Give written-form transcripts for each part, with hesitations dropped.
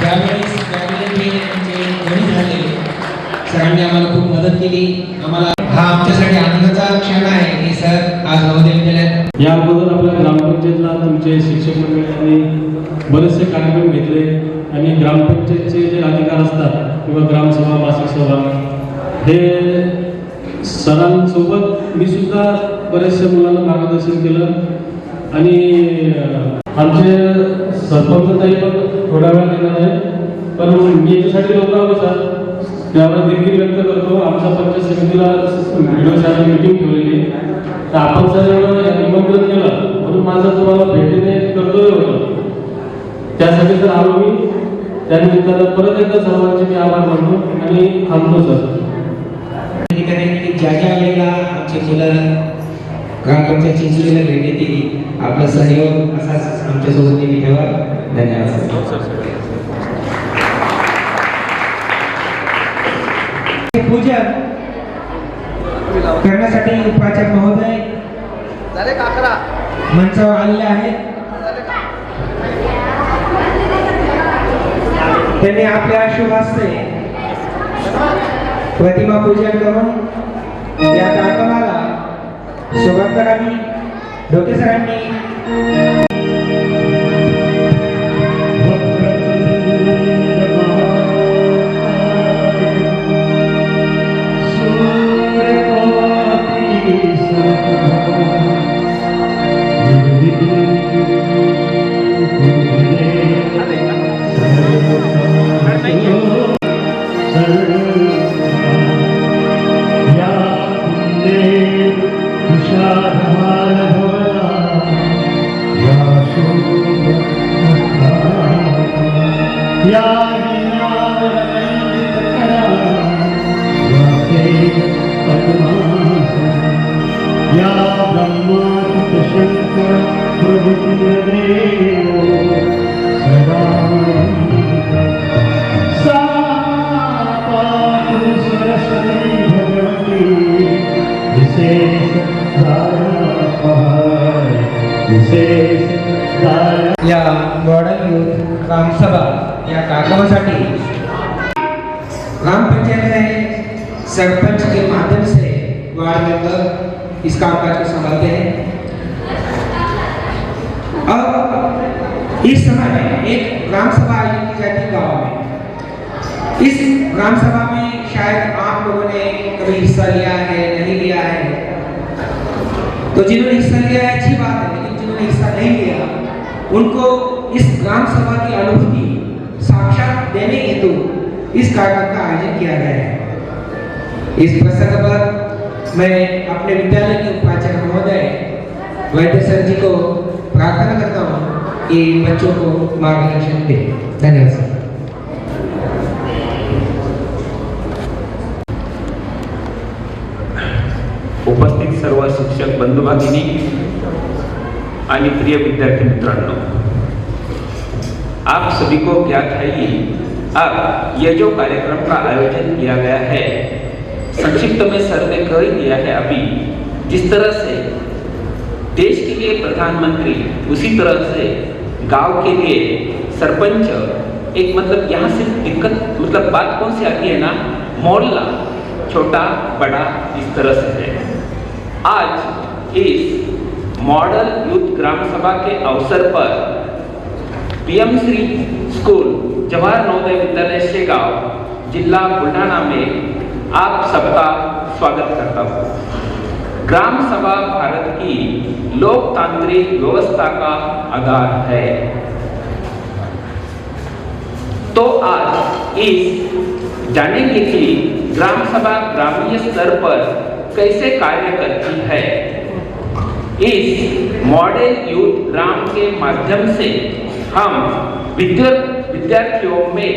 ज्यावेळेस गणित झाले सरांनी आम्हाला खूप मदत केली. आम्हाला हा आमच्यासाठी आनंदाचा क्षण आहे की सर आज नवोदय विद्यालयात. या अगोदर आपल्या ग्रामपंचायतला तुमचे शिक्षक मंडळांनी बरेचसे कार्यक्रम घेतले आणि ग्रामपंचायतचे जे अधिकार असतात किंवा ग्रामसभा मासिक सभा हे सरांसोबत मी सुद्धा बऱ्याचशा मुलांना मार्गदर्शन केलं आणि आमचे सरपंच ताई पण थोड्या वेळा येणार आहे, पण मी याच्यासाठी लवकर आलो सर त्यावर देखील व्यक्त करतो. आमच्या पंचायत समितीला व्हिडिओसाठी मीटिंग ठेवलेली, तर आपण सर निमंत्रण केलं म्हणून माझं तुम्हाला भेटीने कर्तव्य होतं, त्यासाठी तर आलो मी. त्यानिमित्तानं परत एकदा सर्वांचे मी आभार मानतो आणि थांबतो सर. ज्या ज्या वेळेला आमचे मुलं ग्रामपंचायत चिंचलीला भेट देतील आपला सहयोग असाच आमच्यासोबत नेहमी ठेवा. धन्यवाद. पूजन करण्यासाठी उपाचार्य महोदय मंचावर आलेले आहेत. त्यांनी आपल्या शुभ हस्ते प्रतिमा पूजन करून या कार्यक्रमाला सुरुवात करावी. डोके सरांनी या मॉडल यूथ ग्रामसभा या कार्यक्रमासाठी ग्राम पंचायत में सरपंच के माध्यम से वार्ड मेंबर इस कामकाज को संभालते हैं. और इस समय में एक ग्राम सभा आयोजित की जाती है गाँव में. इस ग्राम सभा में शायद आप लोगों ने कभी हिस्सा लिया है नहीं लिया है, तो जिन्होंने हिस्सा लिया है अच्छी बात है, लेकिन जिन्होंने हिस्सा नहीं लिया उनको इस ग्राम सभा की अनुभूति साक्षात देने हेतु इस कार्यक्रम का आयोजन किया गया है. इस प्रसंग पर मैं अपने विद्यालय के उपाचार्य महोदय वैद्य सर जी को प्रार्थना करता हूँ कि बच्चों को मार्गदर्शन दे. धन्यवाद सर. उपस्थित सर्व शिक्षक बंधू भगिनी आणि प्रिय विद्यार्थी मित्रांनो, आप सभी को ज्ञात है कि अब यह जो कार्यक्रम का आयोजन किया गया है, संक्षिप्त में सर ने कह ही दिया है अभी. जिस तरह से देश के लिए प्रधानमंत्री, उसी तरह से गांव के लिए सरपंच एक मतलब यहाँ से दिक्कत मतलब बात कौन सी आती है ना, मोहल्ला छोटा बड़ा इस तरह से है. आज इस मॉडल यूथ ग्राम सभा के अवसर पर पीएम श्री स्कूल जवाहर नवोदय विद्यालय शेगांव जिला बुल्ढाना में आप सबका स्वागत करता हूँ. ग्राम सभा भारत की लोकतांत्रिक व्यवस्था का आधार है. तो आज इस जानेंगे कि ग्राम सभा ग्रामीण स्तर पर कैसे कार्य करती है. इस मॉडल यूथ ग्राम के माध्यम से हम विद्यार्थियों में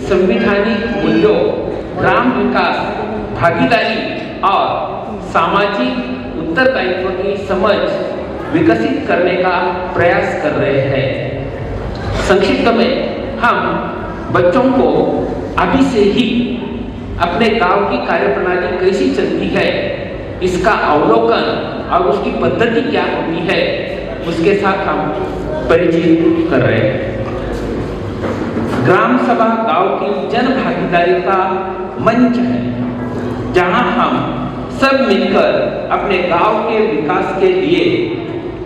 संवैधानिक मूल्यों, ग्राम विकास, भागीदारी और सामाजिक उत्तरदायित्व की समझ विकसित करने का प्रयास कर रहे हैं. संक्षिप्त में हम बच्चों को अभी से ही अपने गांव की कार्यप्रणाली कैसी चलती है इसका अवलोकन और उसकी पद्धति क्या होती है उसके साथ हम परिचित कर रहे हैं. ग्राम सभा गांव की जन भागीदारी का मंच है, जहां हम सब मिलकर अपने गांव के विकास के लिए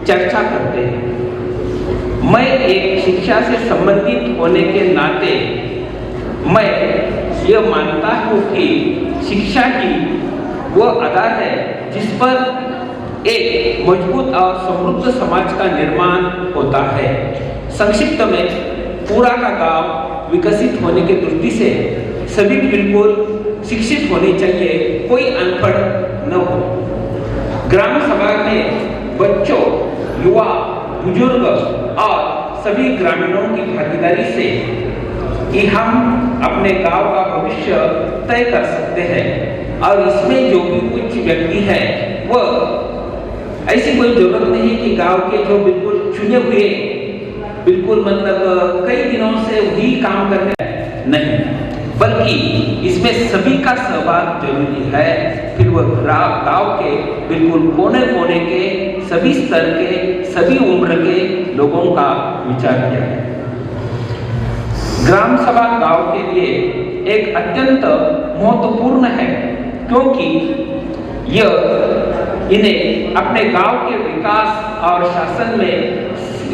चर्चा करते हैं। मैं एक शिक्षा से संबंधित होने के नाते मैं ये मानता हूँ कि शिक्षा ही वो आधार है जिस पर एक मजबूत और समृद्ध समाज का निर्माण होता है। संक्षिप्त में पूरा का गांव विकसित होने की दृष्टि से सभी बिल्कुल शिक्षित होने चाहिए, कोई अनपढ़ न हो। ग्राम सभा में बच्चों, युवा, बुजुर्ग और सभी ग्रामीणों की भागीदारी से कि हम अपने गांव का भविष्य तय कर सकते हैं। और इसमें जो भी कुछ व्यक्ति है वह ऐसी कोई जरूरत नहीं कि गांव के जो बिल्कुल चुने हुए बिल्कुल मतलब कई दिनों से वही काम करने नहीं, बल्कि इसमें सभी का सहभाग जरूरी है। फिर वह गांव के बिल्कुल कोने कोने के सभी स्तर के सभी उम्र के लोगों का विचार किया है। ग्राम सभा गांव के लिए एक अत्यंत महत्वपूर्ण है, क्योंकि यह इन्हें अपने गांव के विकास और शासन में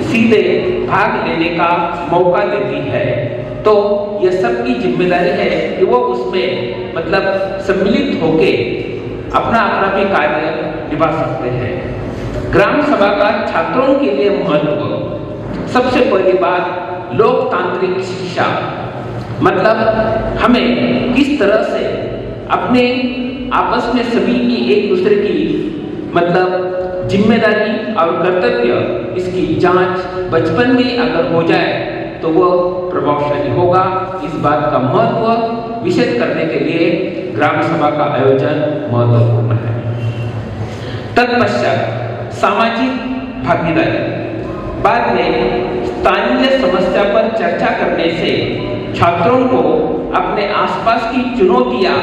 सीधे भाग लेने का मौका देती है। तो यह सबकी जिम्मेदारी है कि वो उसमें मतलब सम्मिलित होके अपना अपना भी कार्य निभा सकते हैं। ग्राम सभा का छात्रों के लिए महत्व, सबसे पहली बात लोकतांत्रिक शिक्षा, मतलब हमें किस तरह से अपने आपस में सभी की एक दूसरे की मतलब जिम्मेदारी और कर्तव्य इसकी जांच बचपन में अगर हो जाए तो वह प्रभावशाली होगा। इस बात का महत्व विशेष करने के लिए ग्राम सभा का आयोजन महत्वपूर्ण है। तत्पश्चात सामाजिक भागीदारी, बाद में स्थानीय समस्या पर चर्चा करने से छात्रों को अपने आसपास की चुनौतियां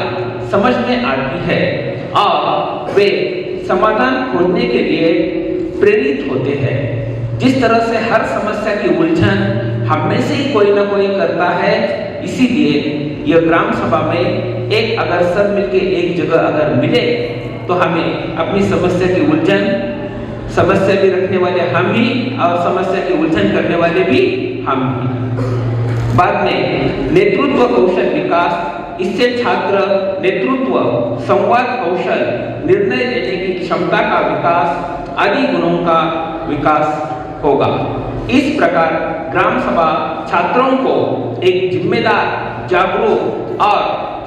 समझ में आती है और वे समाधान खोजने के लिए प्रेरित होते हैं। जिस तरह से हर समस्या की उलझन हम में से ही कोई ना कोई करता है, इसीलिए यह ग्राम सभा में एक अगर सब मिलके एक जगह अगर मिले तो हमें अपनी समस्या की उलझन, समस्या भी रखने वाले हम ही और समस्या की उलझन करने वाले भी हम ही। बाद में नेतृत्व कौशल विकास, इससे छात्र नेतृत्व, संवाद कौशल, निर्णय लेने की क्षमता का विकास आदि गुणों का विकास होगा। इस प्रकार ग्राम सभा छात्रों को एक जिम्मेदार, जागरूक और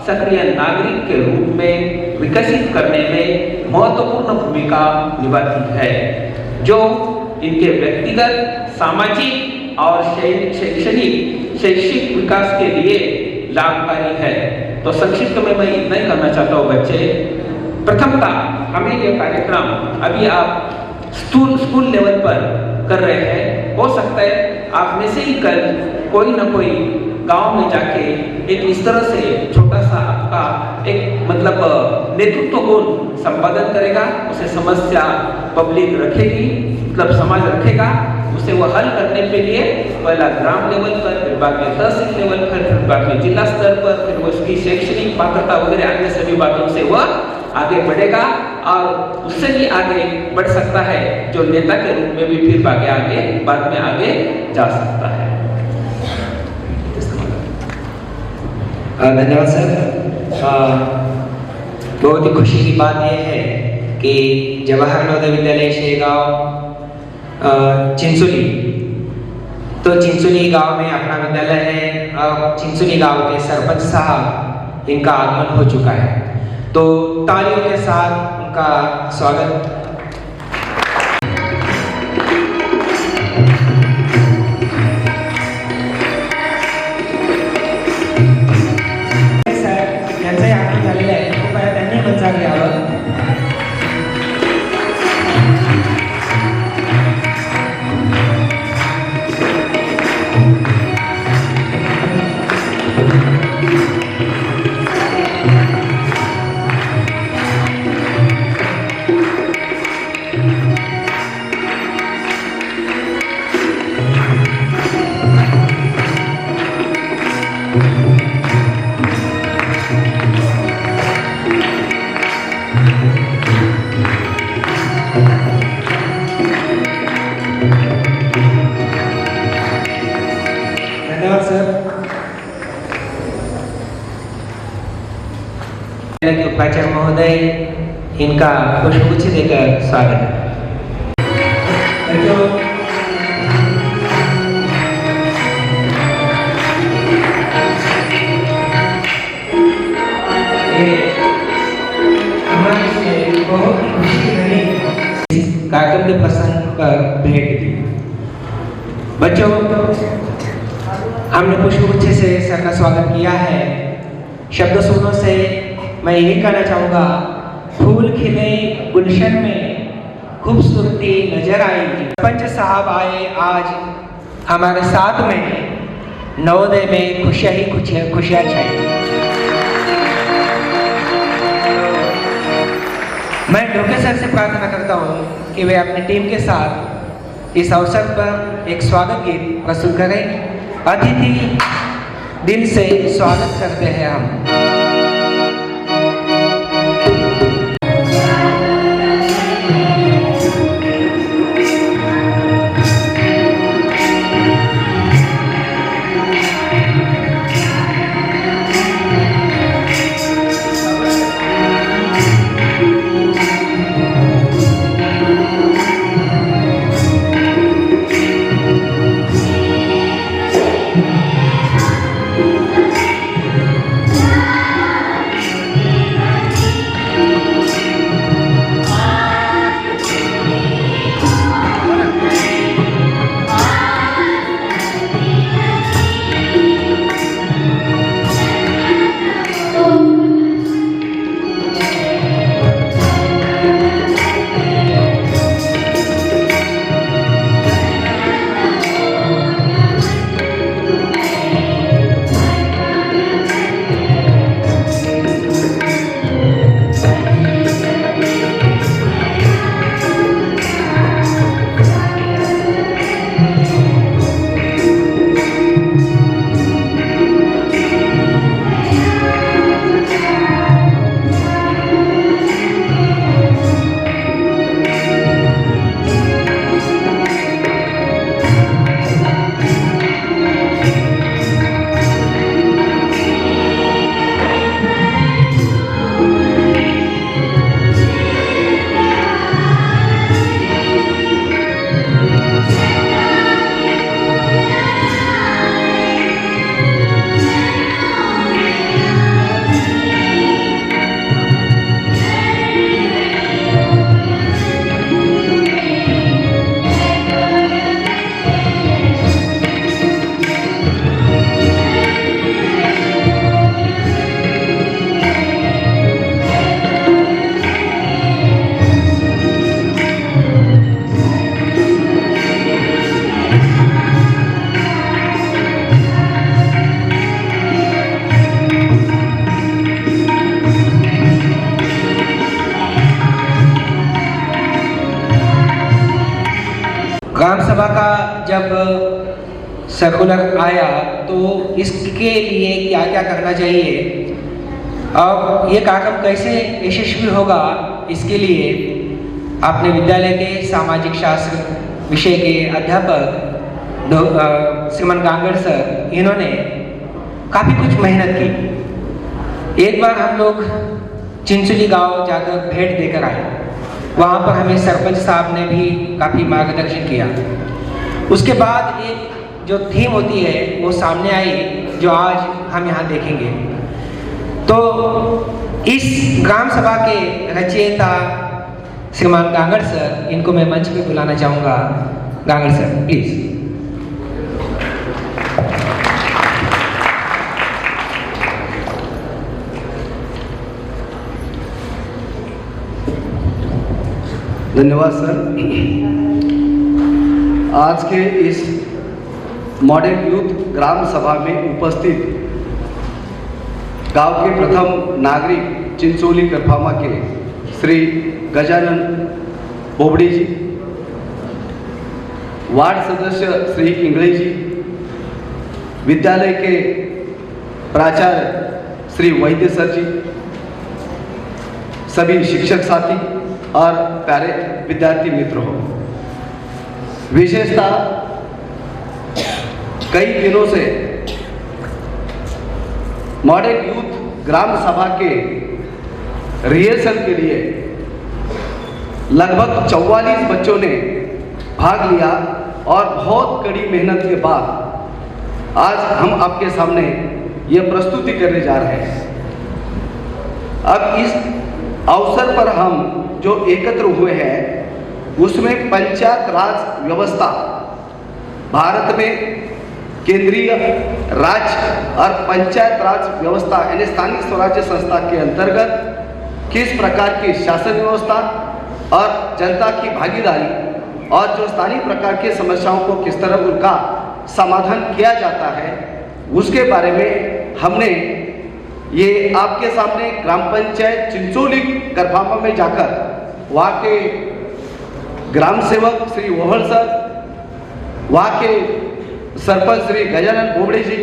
सक्रिय नागरिक के रूप में विकसित करने में महत्वपूर्ण भूमिका निभाती है, जो इनके व्यक्तिगत, सामाजिक और शैक्षिक विकास के लिए लाभकारी है। तो संक्षिप्त में मैं इतना ही करना चाहता हूँ बच्चे। प्रथमतः हमें यह कार्यक्रम अभी आप स्कूल लेवल पर कर रहे हैं, हो सकता है आप में से ही कल कोई ना कोई गांव में जाके एक इस तरह से छोटा सा आपका एक मतलब नेतृत्व गुण संपादन करेगा। उसे समस्या पब्लिक रखेगी, मतलब समाज रखेगा, उसे वो हल करने के लिए पहला ग्राम लेवल पर, फिर बाद में तहसील लेवल पर, फिर बाद में जिला स्तर पर, फिर वो उसकी शैक्षणिक पात्रता वगैरह अन्य सभी बातों से वह आगे बढ़ेगा और उससे भी आगे बढ़ सकता है, जो नेता के रूप में भी फिर बाद में आगे जा सकता है। धन्यवाद सर। बहुत ही खुशी की बात यह है कि जवाहर नवोदय विद्यालय शेगांव चिंचोली, तो चिंचोली गांव में अपना विद्यालय है। अब चिंचोली गांव के सरपंच साहब इनका आगमन हो चुका है, तो तालियों के साथ उनका स्वागत। यांचंही आगमन झालेलं आहे, कृपया त्यांनी मंचावर यावं। धन्यवाद सर। उपाचार्य महोदय इनका पुष्पगुच्छ देकर स्वागत है। बहुत ही खुशी रही कार्यक्रम के प्रसंग पर भेंट दी। बच्चों, हमने पुष्पगुच्छ से सर का स्वागत किया है। शब्द सुनने से मैं यही कहना चाहूँगा, फूल खिले गुलशन में खूबसूरती नजर आएगी। सरपंच साहब आए आज हमारे साथ में, नवोदय में खुशियाँ ही खुशियाँ छाई। मैं ढोके सर से प्रार्थना करता हूँ कि वे अपनी टीम के साथ इस अवसर पर एक स्वागत गीत प्रस्तुत करें। अतिथि दिल से स्वागत करते हैं हम। ग्राम सभा का जब सर्कुलर आया तो इसके लिए क्या क्या करना चाहिए और ये कार्यक्रम कैसे यशस्वी होगा, इसके लिए अपने विद्यालय के सामाजिक शास्त्र विषय के अध्यापक श्रीमान गांगड़ सर, इन्होंने काफ़ी कुछ मेहनत की। एक बार हम लोग चिंचोली गांव जाकर भेंट देकर आए। वहाँ पर हमें सरपंच साहब ने भी काफ़ी मार्गदर्शन किया। उसके बाद एक जो थीम होती है वो सामने आई, जो आज हम यहाँ देखेंगे। तो इस ग्राम सभा के रचयिता श्रीमान गांगड़ सर, इनको मैं मंच पे बुलाना चाहूँगा। Gangad sir please. धन्यवाद सर। आज के इस मॉडल यूथ ग्राम सभा में उपस्थित गांव के प्रथम नागरिक चिंचोली करफामा के श्री गजानन बोबड़े जी, वार्ड सदस्य श्री इंगले जी, विद्यालय के प्राचार्य श्री वैद्य सर जी, सभी शिक्षक साथी और प्यारे विद्यार्थी मित्र हो। विशेषतः कई दिनों से मॉडल यूथ ग्राम सभा के रिहर्सल के लिए लगभग 44 बच्चों ने भाग लिया और बहुत कड़ी मेहनत के बाद आज हम आपके सामने ये प्रस्तुति करने जा रहे हैं। अब इस अवसर पर हम जो एकत्र हुए हैं उसमें पंचायत राज व्यवस्था भारत में केंद्रीय राज्य और पंचायत राज व्यवस्था यानी स्थानीय स्वराज्य संस्था के अंतर्गत किस प्रकार की शासन व्यवस्था और जनता की भागीदारी और जो स्थानीय प्रकार की समस्याओं को किस तरह उनका समाधान किया जाता है उसके बारे में हमने ये आपके सामने ग्राम पंचायत चिंचोली करफामा में जाकर वहाँ के ग्राम सेवक श्री ओहल सर, वहाँ के सरपंच श्री गजानन बोबड़े जी,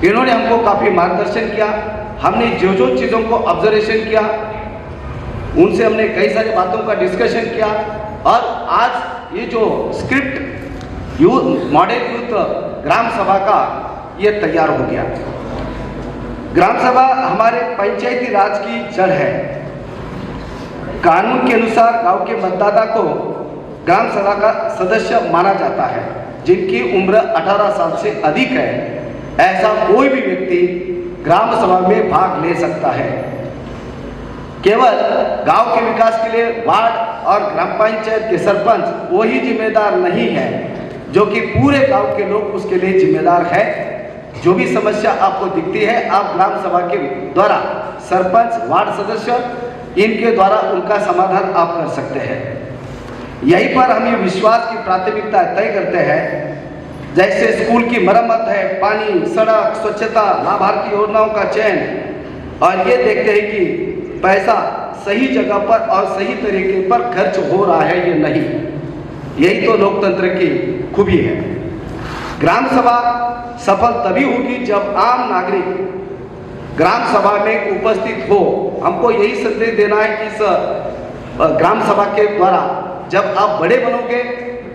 इन्होंने हमको काफ़ी मार्गदर्शन किया। हमने जो जो चीज़ों को ऑब्जर्वेशन किया उनसे हमने कई सारी बातों का डिस्कशन किया और आज ये जो स्क्रिप्ट मॉडल यूथ ग्राम सभा का ये तैयार हो गया। ग्राम सभा हमारे पंचायती राज की जड़ है। कानून के अनुसार गांव के मतदाता को ग्राम सभा का सदस्य माना जाता है जिनकी उम्र 18 साल से अधिक है। ऐसा कोई भी व्यक्ति ग्राम सभा में भाग ले सकता है। केवल गांव के विकास के लिए वार्ड और ग्राम पंचायत के सरपंच वही जिम्मेदार नहीं है जो कि पूरे गांव के लोग उसके लिए जिम्मेदार है। जो भी समस्या आपको दिखती है आप ग्राम सभा के द्वारा सरपंच, वार्ड सदस्य इनके द्वारा उनका समाधान आप कर सकते हैं। यहीं पर हम ये विश्वास की प्राथमिकता तय करते हैं। जैसे स्कूल की मरम्मत है, पानी, सड़क, स्वच्छता, लाभार्थी योजनाओं का चयन और ये देखते हैं कि पैसा सही जगह पर और सही तरीके पर खर्च हो रहा है या नहीं। यही तो लोकतंत्र की खूबी है। ग्राम सभा सफल तभी होगी जब आम नागरिक ग्राम सभा में उपस्थित हो। हमको यही संदेश देना है कि इस ग्राम सभा के द्वारा जब आप बड़े बनोगे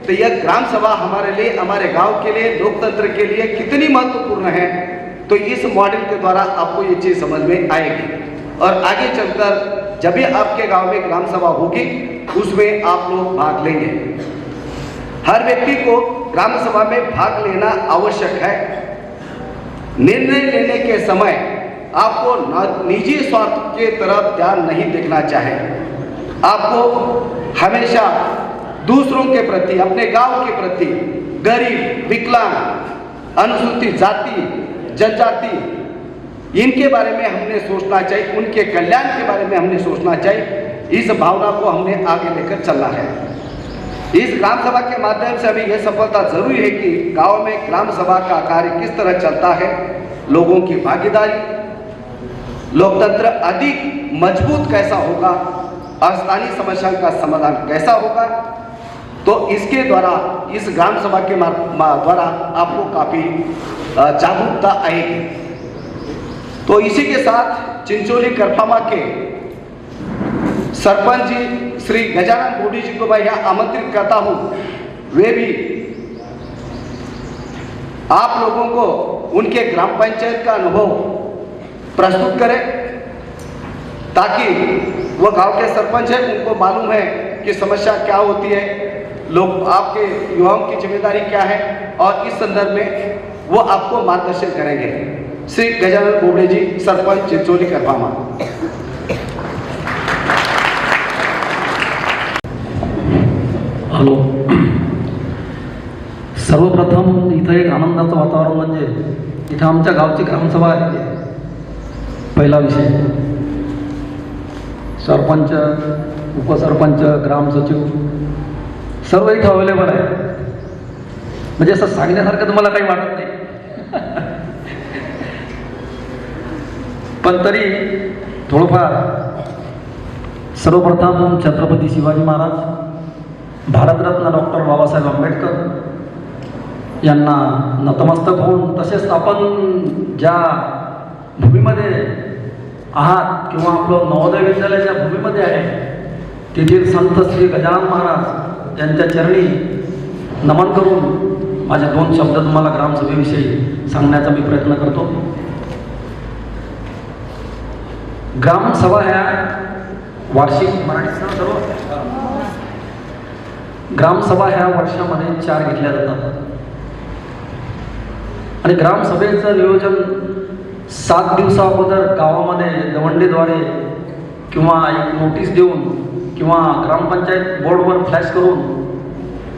तो यह ग्राम सभा हमारे लिए, हमारे गांव के लिए, लोकतंत्र के लिए कितनी महत्वपूर्ण है तो इस मॉडल के द्वारा आपको ये चीज़ समझ में आएगी। और आगे चलकर जब भी आपके गांव में ग्राम सभा होगी उसमें आप लोग भाग लेंगे। हर व्यक्ति को ग्राम सभा में भाग लेना आवश्यक है। निर्णय लेने के समय आपको निजी स्वार्थ के तरफ ध्यान नहीं देखना चाहिए। आपको हमेशा दूसरों के प्रति, अपने गांव के प्रति, गरीब, विकलांग, अनुसूचित जाति, जनजाति इनके बारे में हमने सोचना चाहिए, उनके कल्याण के बारे में हमने सोचना चाहिए। इस भावना को हमने आगे लेकर चलना है। इस ग्राम सभा के माध्यम से हमें यह सफलता जरूरी है कि गांव में ग्राम सभा का कार्य किस तरह चलता है, लोगों की भागीदारी, लोकतंत्र अधिक मजबूत कैसा होगा और स्थानीय समस्याओं का समाधान कैसा होगा। तो इसके द्वारा, इस ग्राम सभा के द्वारा आपको काफ़ी जागरूकता आएगी। तो इसी के साथ चिंचोली करफामा के सरपंच जी श्री गजानन बोबड़े जी को मैं यहाँ आमंत्रित करता हूँ। वे भी आप लोगों को उनके ग्राम पंचायत का अनुभव प्रस्तुत करें ताकि वह गांव के सरपंच है, उनको मालूम है कि समस्या क्या होती है, लोग आपके युवाओं की जिम्मेदारी क्या है और इस संदर्भ में वो आपको मार्गदर्शन करेंगे। श्री गजानन बोबड़े जी, सरपंच चिंचोली करफामा। हॅलो, सर्वप्रथम इथं एक आनंदाचं वातावरण म्हणजे इथं आमच्या गावची ग्रामसभा आहे। पहिला विषय, सरपंच, उपसरपंच, ग्राम सचिव सर्व इथं अवेलेबल आहे। म्हणजे असं सांगण्यासारखं तुम्हाला काही वाटत नाही पण तरी थोडंफार सर्वप्रथम छत्रपती शिवाजी महाराज, भारतरत्न डॉक्टर बाबासाहेब आंबेडकर यांना नतमस्तक होऊन, तसेच आपण ज्या भूमीमध्ये आहात किंवा आपलं नवोदय विद्यालय ज्या भूमीमध्ये आहे तेथील संत श्री गजानन महाराज यांच्या चरणी नमन करून माझे 2 शब्द तुम्हाला ग्रामसभेविषयी सांगण्याचा मी प्रयत्न करतो. ग्रामसभा ह्या वार्षिक मराठीत सर्व ग्रामसभा ह्या वर्षामध्ये 4 घेतल्या जातात आणि ग्रामसभेचं नियोजन 7 दिवसा अगोदर गावामध्ये दवंडीद्वारे किंवा एक नोटीस देऊन किंवा ग्रामपंचायत बोर्डवर फ्लॅश करून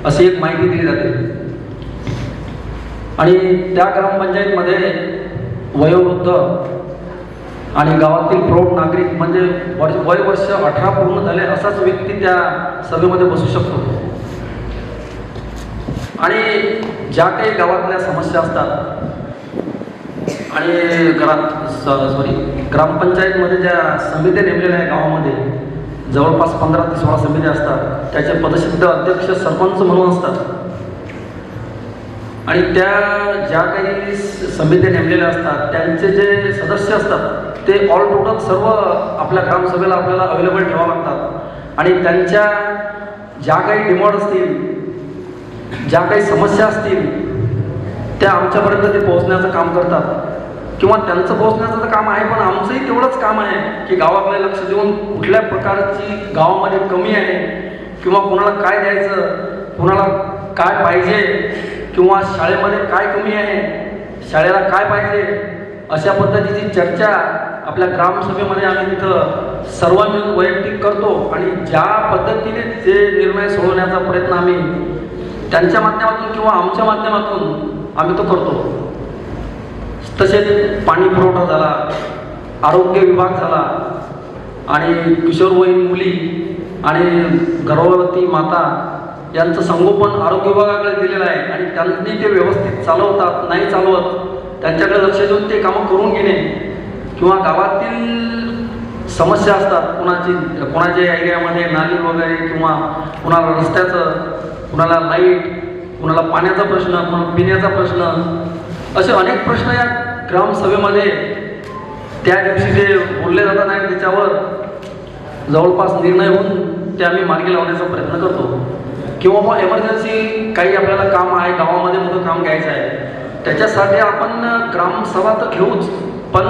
अशी एक माहिती दिली जाते आणि त्या ग्रामपंचायतमध्ये वयोवृद्ध आणि गावातील प्रौढ नागरिक म्हणजे वय वर्ष 18 पूर्ण झाले असाच व्यक्ती त्या सभेमध्ये बसू शकतो आणि ज्या काही गावातल्या समस्या असतात आणि ग्रामपंचायतमध्ये ज्या समित्या नेमलेल्या आहे गावामध्ये जवळपास 15 ते 16 समित्या असतात. त्याचे पदसिद्ध अध्यक्ष सरपंच म्हणून असतात आणि त्या ज्या काही समित्या नेमलेल्या असतात त्यांचे जे सदस्य असतात ते ऑल टोटल सर्व आपल्या ग्रामसभेला आपल्याला अवेलेबल ठेवावं लागतात आणि त्यांच्या ज्या काही डिमांड असतील ज्या काही समस्या असतील त्या आमच्यापर्यंत ते पोहोचण्याचं काम करतात किंवा त्यांचं पोहोचण्याचं तर काम आहे पण आमचंही तेवढंच काम आहे की गावाकडे लक्ष देऊन कुठल्या प्रकारची गावामध्ये कमी आहे किंवा कुणाला काय द्यायचं कुणाला काय पाहिजे किंवा शाळेमध्ये काय कमी आहे शाळेला काय पाहिजे अशा पद्धतीची चर्चा आपल्या ग्रामसभेमध्ये आम्ही तिथं सर्व मिळून वैयक्तिक करतो आणि ज्या पद्धतीने जे निर्णय सोडवण्याचा प्रयत्न आम्ही त्यांच्या माध्यमातून किंवा आमच्या माध्यमातून आम्ही तो करतो. तसेच पाणी पुरवठा झाला, आरोग्य विभाग झाला आणि किशोरवयीन मुली आणि गर्भवती माता यांचं संगोपन आरोग्य विभागाकडे दिलेलं आहे आणि त्यांनी ते व्यवस्थित चालवतात नाही चालवत त्यांच्याकडे लक्ष देऊन ते कामं करून घेणे किंवा गावातील समस्या असतात कोणाच्या एरियामध्ये नाली वगैरे किंवा कुणाला रस्त्याचं कुणाला लाईट कुणाला पाण्याचा प्रश्न कुणाला पिण्याचा प्रश्न असे अनेक प्रश्न या ग्रामसभेमध्ये त्या दिवशी जे बोलले जातात आणि त्याच्यावर जवळपास निर्णय होऊन ते आम्ही मार्गी लावण्याचा प्रयत्न करतो किंवा मग एमर्जन्सी काही आपल्याला काम आहे गावामध्ये मोठं काम घ्यायचं आहे त्याच्यासाठी आपण ग्रामसभा तर घेऊच पण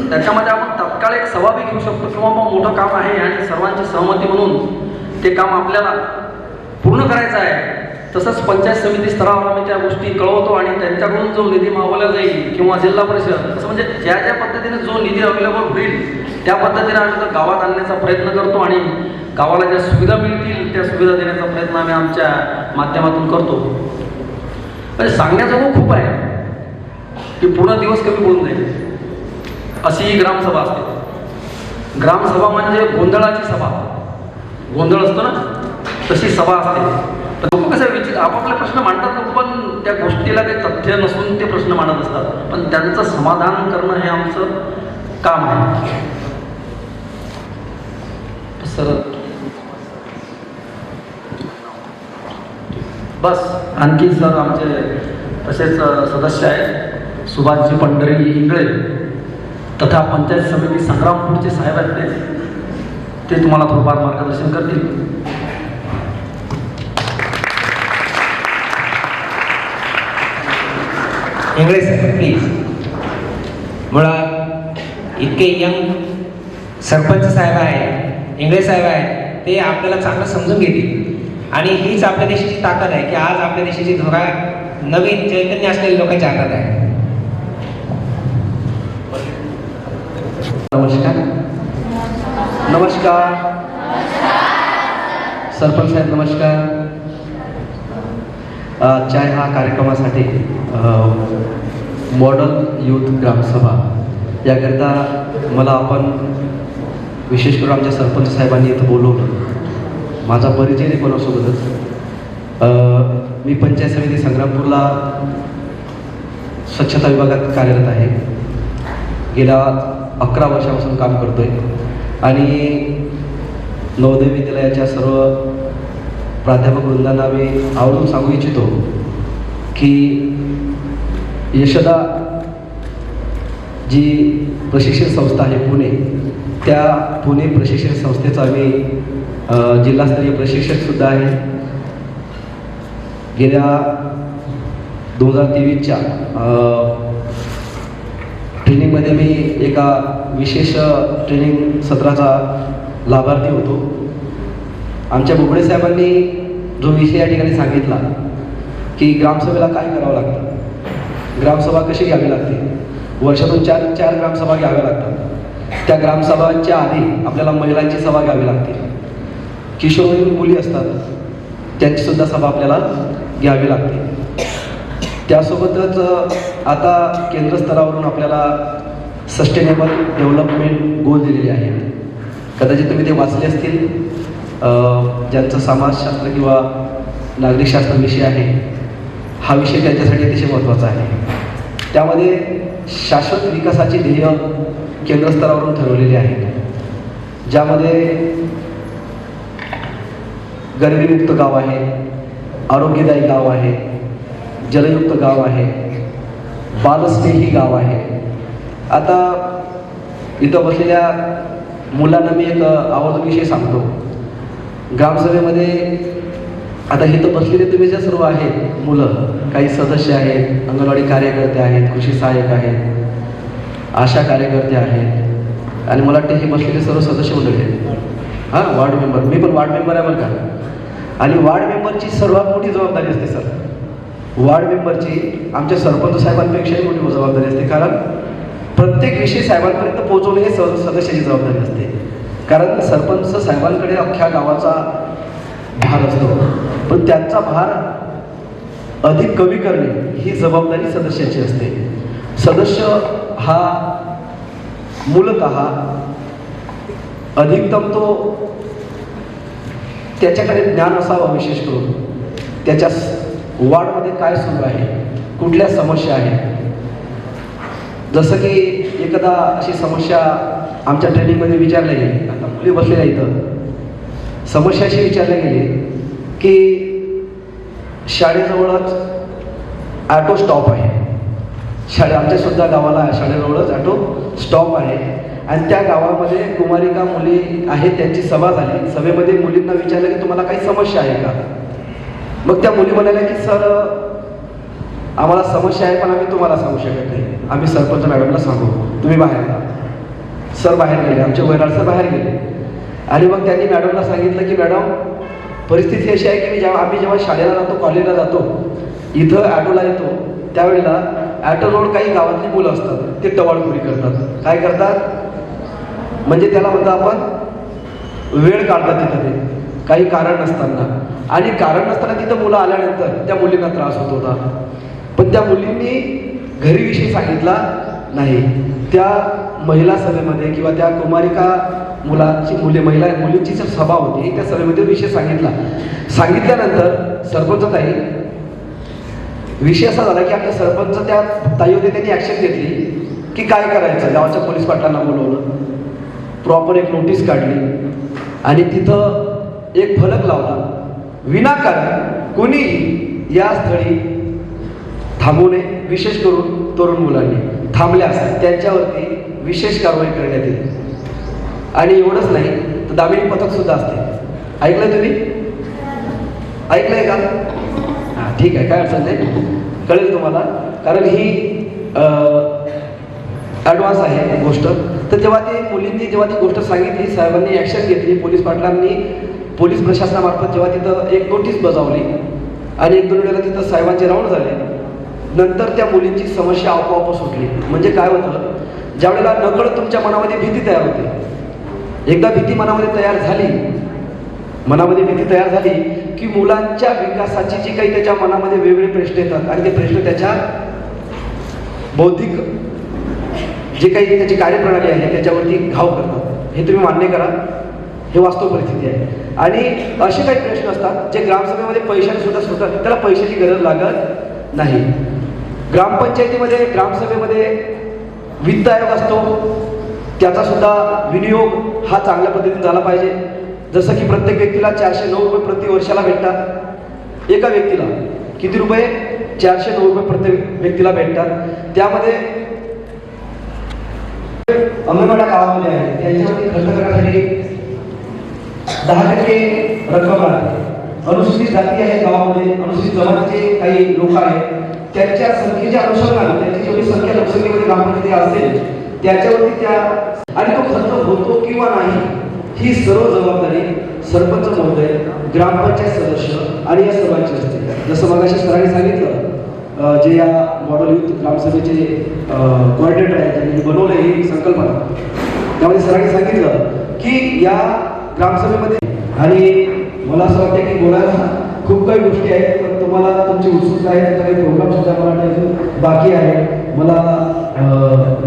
त्याच्यामध्ये आपण तत्काळ एक सभा बी घेऊ शकतो किंवा मग मोठं काम आहे आणि सर्वांची सहमती म्हणून ते काम आपल्याला पूर्ण करायचं आहे. तसंच पंचायत समिती स्तरावर आम्ही त्या गोष्टी कळवतो आणि त्यांच्याकडून जो निधी मागवला जाईल किंवा जिल्हा परिषद असं म्हणजे ज्या ज्या पद्धतीने जो निधी अवेलेबल होईल त्या पद्धतीने आम्ही तर गावात आणण्याचा प्रयत्न करतो आणि गावाला ज्या सुविधा मिळतील त्या सुविधा देण्याचा प्रयत्न आम्ही आमच्या माध्यमातून करतो. म्हणजे सांगण्याजोगं खूप आहे की पूर्ण दिवस कमी बोलून जाईल अशी ही ग्रामसभा असते. ग्रामसभा म्हणजे गोंधळाची सभा गोंधळ असतो ना तशी सभा असते. लोक कसं आपापले प्रश्न मांडतात पण त्या गोष्टीला काही तथ्य नसून ते प्रश्न मांडत असतात पण त्यांचं समाधान करणं हे आमचं काम आहे. सर बस आणखी सर आमचे तसेच सदस्य आहेत सुभाषजी पंढरी इंगळे तथा पंचायत समिती संग्रामपूरचे साहेब आहेत ते तुम्हाला थोडंफार मार्गदर्शन करतील. इंगळे साहेब प्लीज. मुळात इतके यंग सरपंच साहेब आहे इंगळे साहेब आहे ते आपल्याला चांगलं समजून घेतील आणि हीच आपल्या देशाची ताकद आहे की आज आपल्या देशाची धोरा नवीन चैतन्य असलेल्या लोकांच्या हातात आहे. नमस्कार नमस्कार सरपंच साहेब नमस्कार. आजच्या ह्या कार्यक्रमासाठी मॉडल यूथ ग्रामसभा याकरिता मला आपण विशेष करून आमच्या सरपंच साहेबांनी इथं बोलवलं. माझा परिचय नाही कोणासोबतच. मी पंचायत समिती संग्रामपूरला स्वच्छता विभागात कार्यरत आहे. गेल्या 11 वर्षापासून काम करतो आहे आणि नवोदय विद्यालयाच्या सर्व प्राध्यापक वृंदांना मी आवडून सांगू इच्छितो की यशदा जी प्रशिक्षण संस्था आहे पुणे त्या पुणे प्रशिक्षण संस्थेचा आम्ही जिल्हास्तरीय प्रशिक्षकसुद्धा आहे. गेल्या 2023च्या ट्रेनिंगमध्ये मी एका विशेष ट्रेनिंग सत्राचा लाभार्थी होतो. आमच्या बोबडे साहेबांनी जो विषय या ठिकाणी सांगितला की ग्रामसभेला काय करावं लागतं, ग्रामसभा कशी घ्यावी लागते, वर्षातून चार ग्रामसभा घ्याव्या लागतात. त्या ग्रामसभांच्या आधी आपल्याला महिलांची सभा घ्यावी लागते, किशोरवयीन मुली असतात त्यांचीसुद्धा सभा आपल्याला घ्यावी लागते. त्यासोबतच आता केंद्र स्तरावरून आपल्याला सस्टेनेबल डेव्हलपमेंट गोल दिलेले आहेत. कदाचित तुम्ही ते वाचले असतील. ज्यांचं समाजशास्त्र किंवा नागरिकशास्त्र विषय आहे, हा विषय त्यांच्यासाठी अतिशय महत्त्वाचा आहे. त्यामध्ये शाश्वत विकासाची ध्येय केंद्र स्तरावरून ठरवलेली आहेत, ज्यामध्ये गरिबीमुक्त गाव आहे, आरोग्यदायी गाव आहे, जलयुक्त गाव आहे, बालस्नेही गाव आहे. आता इथं बसलेल्या मुलांना मी एक आवडता विषय सांगतो. ग्रामसभेमध्ये आता इथं बसलेले तुम्ही जे सर्व आहेत मुलं, काही सदस्य आहेत, अंगणवाडी कार्यकर्ते आहेत, कृषी सहाय्यक आहेत, आशा कार्यकर्ते आहेत, आणि मला वाटते हे बसलेले सर्व सदस्य मंडळी आहेत. हां, वार्ड मेंबर, मी पण वार्ड मेंबर आहे बरं का. आणि वार्ड मेंबरची सर्वात मोठी जबाबदारी असते सर. वार्ड मेंबरची आमच्या सरपंच साहेबांपेक्षाही मोठी जबाबदारी असते, कारण प्रत्येक विषय साहेबांपर्यंत पोहोचवणे हे सदस्याची जबाबदारी असते. कारण सरपंच साहेबांकडे अख्ख्या गावाचा भार असतो, पण त्यांचा भार अधिक कमी करणे ही जबाबदारी सदस्याची असते. सदस्य हा मूलतः अधिकतम तो त्याच्याकडे ज्ञान असावं, विशेष करून त्याच्या वार्डमध्ये काय सुरू आहे, कुठल्या समस्या आहेत. जसं की एकदा अशी समस्या आमच्या ट्रेनिंगमध्ये विचारल्या गेली. आता मुली बसलेल्या इथं समस्या अशी विचारल्या गेली की शाळेजवळच ॲटो स्टॉप आहे. आमच्यासुद्धा गावाला शाळेजवळच ॲटो स्टॉप आहे, आणि त्या गावामध्ये कुमारिका मुली आहेत, त्यांची सभा झाली. सभेमध्ये मुलींना विचारलं की तुम्हाला काही समस्या आहे का. मग त्या मुली म्हणाल्या की सर आम्हाला समस्या आहे, पण आम्ही तुम्हाला सांगू शकत नाही, आम्ही सरपंच मॅडमला सांगू, तुम्ही बाहेर जा. सर बाहेर गेले, आमचे वैराड सर बाहेर गेले, आणि मग त्यांनी मॅडमला सांगितलं की मॅडम परिस्थिती अशी आहे की आम्ही जेव्हा शाळेला जातो, कॉलेजला जातो, इथं ॲटोला येतो, त्यावेळेला ॲटो रोड काही गावातली मुलं असतात, ते टवाळखोरी करतात. काय करतात म्हणजे त्याला म्हणतो आपण वेळ काढतात तिथं, ते काही कारण नसताना. आणि कारण नसताना तिथं मुलं आल्यानंतर त्या मुलींना त्रास होत होता, पण त्या मुलींनी घरी विषय सांगितला नाही. त्या महिला सभेमध्ये किंवा त्या कुमारिका मुलींची जर सभा होती, त्या सभेमध्ये विषय सांगितल्यानंतर सरपंच ताई, विषय असा झाला की आपल्या सरपंच त्या ताई होते, त्यांनी ॲक्शन घेतली की काय करायचं. गावाच्या पोलीस पाटलांना बोलवलं, प्रॉपर एक नोटीस काढली, आणि तिथं एक फलक लावला, विनाकारण कोणीही या स्थळी थांबू नये. विशेष करून तरुण मुलांनी थांबल्यास त्यांच्यावरती विशेष कारवाई करण्यात येईल. आणि एवढंच नाही तर दामिनी पथक सुद्धा असते. ऐकलंय तुम्ही? ऐकलंय का? हां, ठीक आहे, काय अडचण नाही, कळेल तुम्हाला, कारण ही ॲडव्हान्स आहे गोष्ट. तर तेव्हा ते मुलींनी जेव्हा ती गोष्ट सांगितली, साहेबांनी ॲक्शन घेतली, पोलीस पाटलांनी पोलीस प्रशासनामार्फत जेव्हा तिथं एक नोटीस बजावली, आणि 1-2 वेळेला तिथं साहेबांचे राऊंड झाले, नंतर त्या मुलींची समस्या आपोआप सुटली. म्हणजे काय होतं, ज्या वेळेला नकळत तुमच्या मनामध्ये भीती तयार होते, एकदा भीती मनामध्ये तयार झाली की मुलांच्या विकासाची जी काही त्याच्या मनामध्ये वेगवेगळे प्रश्न येतात, आणि ते प्रश्न त्याच्या बौद्धिक जे काही त्याची कार्यप्रणाली आहे त्याच्यावरती घाव करतात. हे तुम्ही मान्य करा, हे वास्तव परिस्थिती आहे. आणि असे काही प्रश्न असतात जे ग्रामसभेमध्ये पैशाने सुद्धा सुटतात, त्याला पैशाची गरज लागत नाही. ग्रामपंचायतीमध्ये, ग्रामसभेमध्ये वित्त आयोग असतो, त्याचा सुद्धा विनियोग हा चांगल्या पद्धतीने झाला पाहिजे. जसं की प्रत्येक व्यक्तीला 409 रुपये प्रति वर्षाला भेटतात. एका व्यक्तीला किती रुपये? 409 रुपये प्रत्येक व्यक्तीला भेटतात. त्यामध्ये अंगणवाड्या गावामध्ये आहे, त्यांच्यावरती खर्च करण्यासाठी 10% रक्कम आहे. अनुसूचित जाती आहे गावामध्ये, अनुसूचित जमातीचे काही लोक आहेत, त्यांच्या संख्येच्या अनुषंगाने त्यांची जेवढी संख्या लोकसंख्येमध्ये ग्रामपंचायती असेल त्याच्यावरती त्या आणि तो खर्च होतो किंवा नाही ही सर्व जबाबदारी सरपंच महोदय, ग्रामपंचायत सदस्य आणि या सर्वांची असते. जसं मगाशी सरांनी सांगितलं, जे या मॉडेल युथ ग्रामसभेचे कोऑर्डिनेटर आहेत त्यांनी बनवलं ही संकल्पना, त्यामध्ये सरांनी सांगितलं की या ग्रामसभेमध्ये आणि मला असं वाटतं की बोलायला खूप काही गोष्टी आहेत, पण तुम्हाला तुमची उत्सुकता आहे, काही प्रोग्राम सुद्धा मला वाटतं बाकी आहे. मला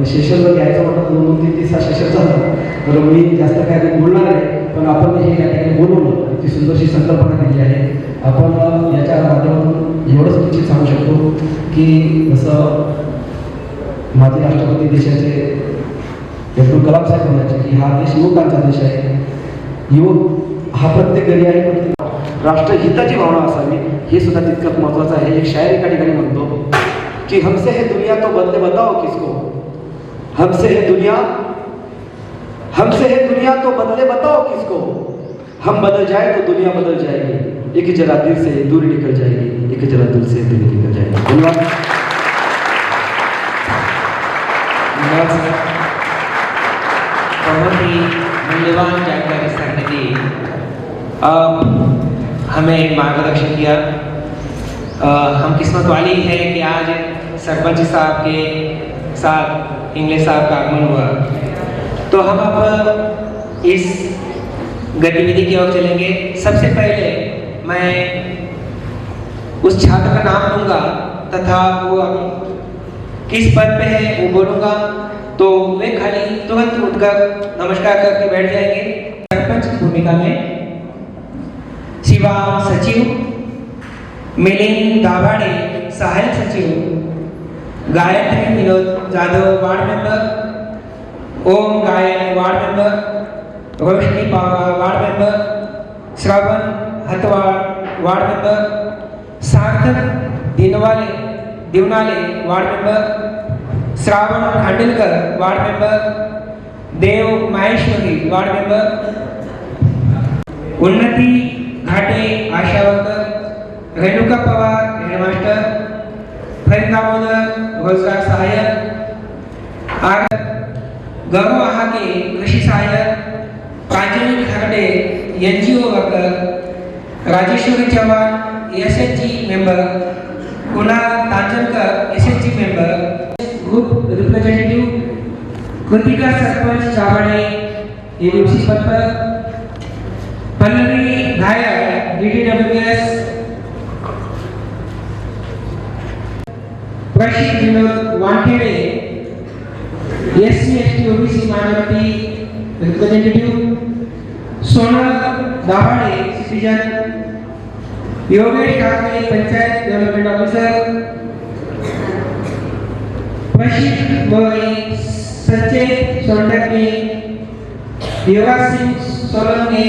सेशनवर घ्यायचं म्हटलं 2-3 सेशन झालं, तर मी जास्त काय बोलणार आहे, पण आपण हे या ठिकाणी बोलवलं ती सुंदरशी संकल्पना केली आहे. आपण याच्या माध्यमातून एवढंच निश्चित सांगू शकतो की जसं माजी राष्ट्रपती देशाचे अब्दुल कलाम साहेब म्हणायचे की हा देश युवकांचा देश आहे, युवक हा प्रत्येक घरी आहे, प्रत्येक राष्ट्रहिताची भावना असावी हे सुद्धा तितकंच महत्त्वाचं आहे. एक शायर एका ठिकाणी म्हणतो कि हमसे है दुनिया तो बदले बताओ किसको, हमसे है दुनिया तो बदले बताओ किसको, हम बदल जाए तो दुनिया बदल जाएगी, एक जरा दिल से दूर निकल जाएगी, एक जरा दिल से दूर निकल जाएगी. धन्यवाद. बहुत ही मूल्यवान जानकारी सर ने दी, हमें मार्गदर्शन किया. हम किस्मत वाली है कि आज सरपंच साहब के साथ इंग्लिश साहब का आगमन हुआ. तो हम अब इस गतिविधि की ओर चलेंगे. सबसे पहले मैं उस छात्र का नाम लूंगा तथा वो किस पद पे है वो बोलूंगा, तो वे खाली तुरंत उठकर नमस्कार करके बैठ जाएंगे. सरपंच की भूमिका में शिवा सचिव, मिलिंद दाभाडे सहायक सचिव, Gayatri Vinod Jadhav ward member, Om Gayan ward member, Roshni Pawar ward member, Shravan Hatwad ward member, Sarthak Diwnale ward member, Shravan Khandelkar ward member, Dev Maheshwari ward member, Unnati Ghate ASHA worker, Renuka Pawar headmaster, Farid Damodar रोजगार सहायक, गौरव आहाके कृषि सहायक, Pranjali Kharade NGO worker, Rajeshwari Chavan SHG member, Kunal Tanjankar SHG member, group representative, Kritika sarpanch Chawde ABC पद पर, Pallavi Nair डीडीडब्ल्यूएस, Prashik Vinod Wankhede SC ST OBC minority representative, Sonal Dabhade citizen, Yogesh Thackeray panchayat development officer, Prashik More Sanchay Sontakke, Yuvraj Singh Solanke,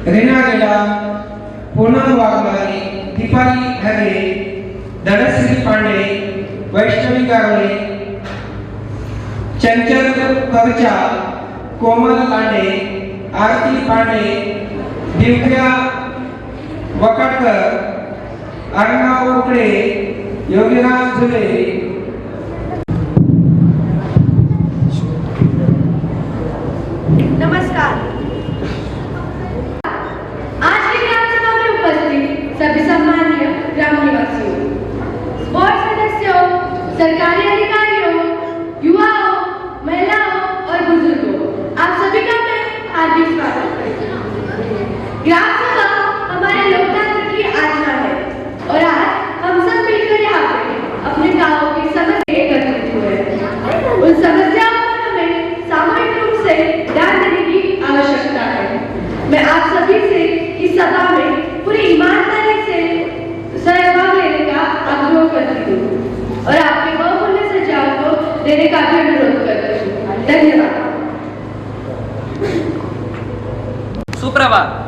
Reena गेला, पूनम वाघमारे, दीपाली हरे, धनश्री पांडे, वैष्णवी गावड़े, चंचल करचा, कोमल लांडे, आरती पांडे, दिव्या वकाटकर, अर्णव उकडे, योगीराज झुले. नमस्कार. आज की ग्राम सभा में उपस्थित सभी सम्मानीय ग्राम निवासियों, बोर्ड सदस्यों, सरकारी अधिकारियों, युवाओं, महिलाओं और बुजुर्गों, आप सभी का मैं हार्दिक स्वागत करती हूँ. ग्राम सभा हमारे लोकतंत्र की आत्मा है और आज हम सब मिलकर यहाँ पे अपने गाँव की समस्याएं एकत्रित हुए हैं. उन समस्याओं पर हमें सामूहिक रूप से ध्यान देने की आवश्यकता है. मैं आप सभी से इस सभा में पूरी ईमानदारी से सहभाग लेने का आग्रह करती हूँ और आपके बहुमूल्य सुझाव को देने का भी अनुरोध करती हूँ. धन्यवाद. सुप्रभात.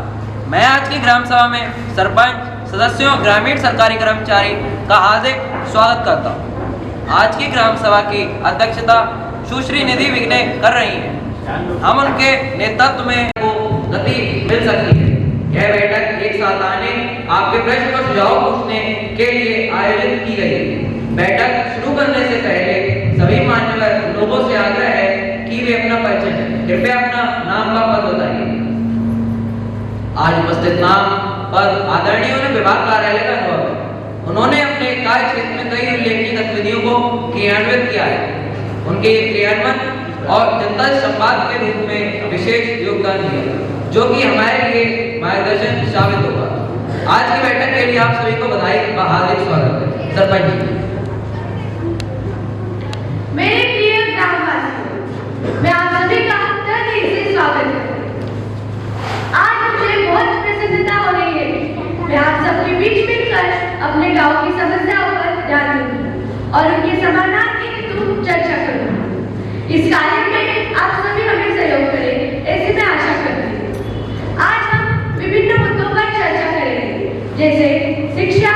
मैं आज की ग्राम सभा में सरपंच, सदस्यों, ग्रामीण सरकारी कर्मचारी का हार्दिक स्वागत करता हूँ. आज की ग्राम सभा की अध्यक्षता सुश्री निधि विघ्ने कर रही हैं. हम उनके नेतृत्व में को गति मिल सकती है. यह बैठक एक साथ आने, आपके प्रश्न और सुझाव पूछने के लिए आयोजित की गई है. बैठक शुरू करने से पहले सभी मान्यवर लोगों से आग्रह है कि वे अपना परिचय दें। कृपया अपना नाम व पद बताइए। आज उपस्थित नाम पद आदरणीयों ने विभाग कार्यालय का अनुभव है। उन्होंने अपने कार्य क्षेत्र में कई उल्लेखनीय गतिविधियों को क्रियान्वित किया है। उनके क्रियान्वयन और जनता से संवाद के रूप में विशेष योगदान दिया, जो कि हमारे लिए मार्गदर्शन साबित होगा। आज की बैठक के लिए आप सभी को बधाई व हार्दिक स्वागत है। सरपंच जी। मेरे प्रिय ग्रामवासियों, मैं आप सभी का तहे दिल से स्वागत करती हूँ। आज मुझे बहुत प्रसन्नता हो रही है। मैं आप सबके बीच मिलकर अपने गांव की समस्याओं पर ध्यान दूंगी और उनके समाधान की हेतु चर्चा करूंगी। इस कार्य में आप सभी हमें सहयोग करें, ऐसी मैं आशा करती हूँ। आज हम विभिन्न मुद्दों पर चर्चा करेंगे, जैसे शिक्षा,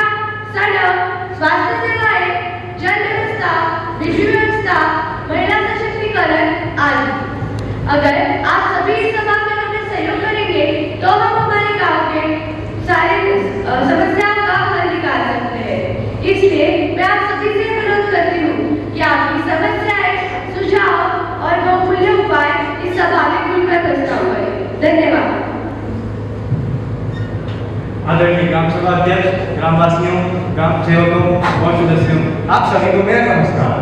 सड़क, स्वास्थ्य सेवाएं, जल व्यवस्था, बिजली व्यवस्था, महिला सशक्तिकरण आदि। अगर आप सभी इस सभा में हमें सहयोग करेंगे तो हम हमारे गांव के सारे समस्याओं का हल निकाल सकते हैं। इसलिए मैं आप सभी से अनुरोध करती हूँ कि आपकी समस्याएं, सुझाव और बहुमूल्य उपाय इस सभा में खुलकर प्रस्ताव करें। धन्यवाद। आदरणीय ग्राम सभा अध्यक्ष, ग्रामवासियों, ग्राम सेवकों और सदस्यों, आप सभी को मेरा नमस्कार।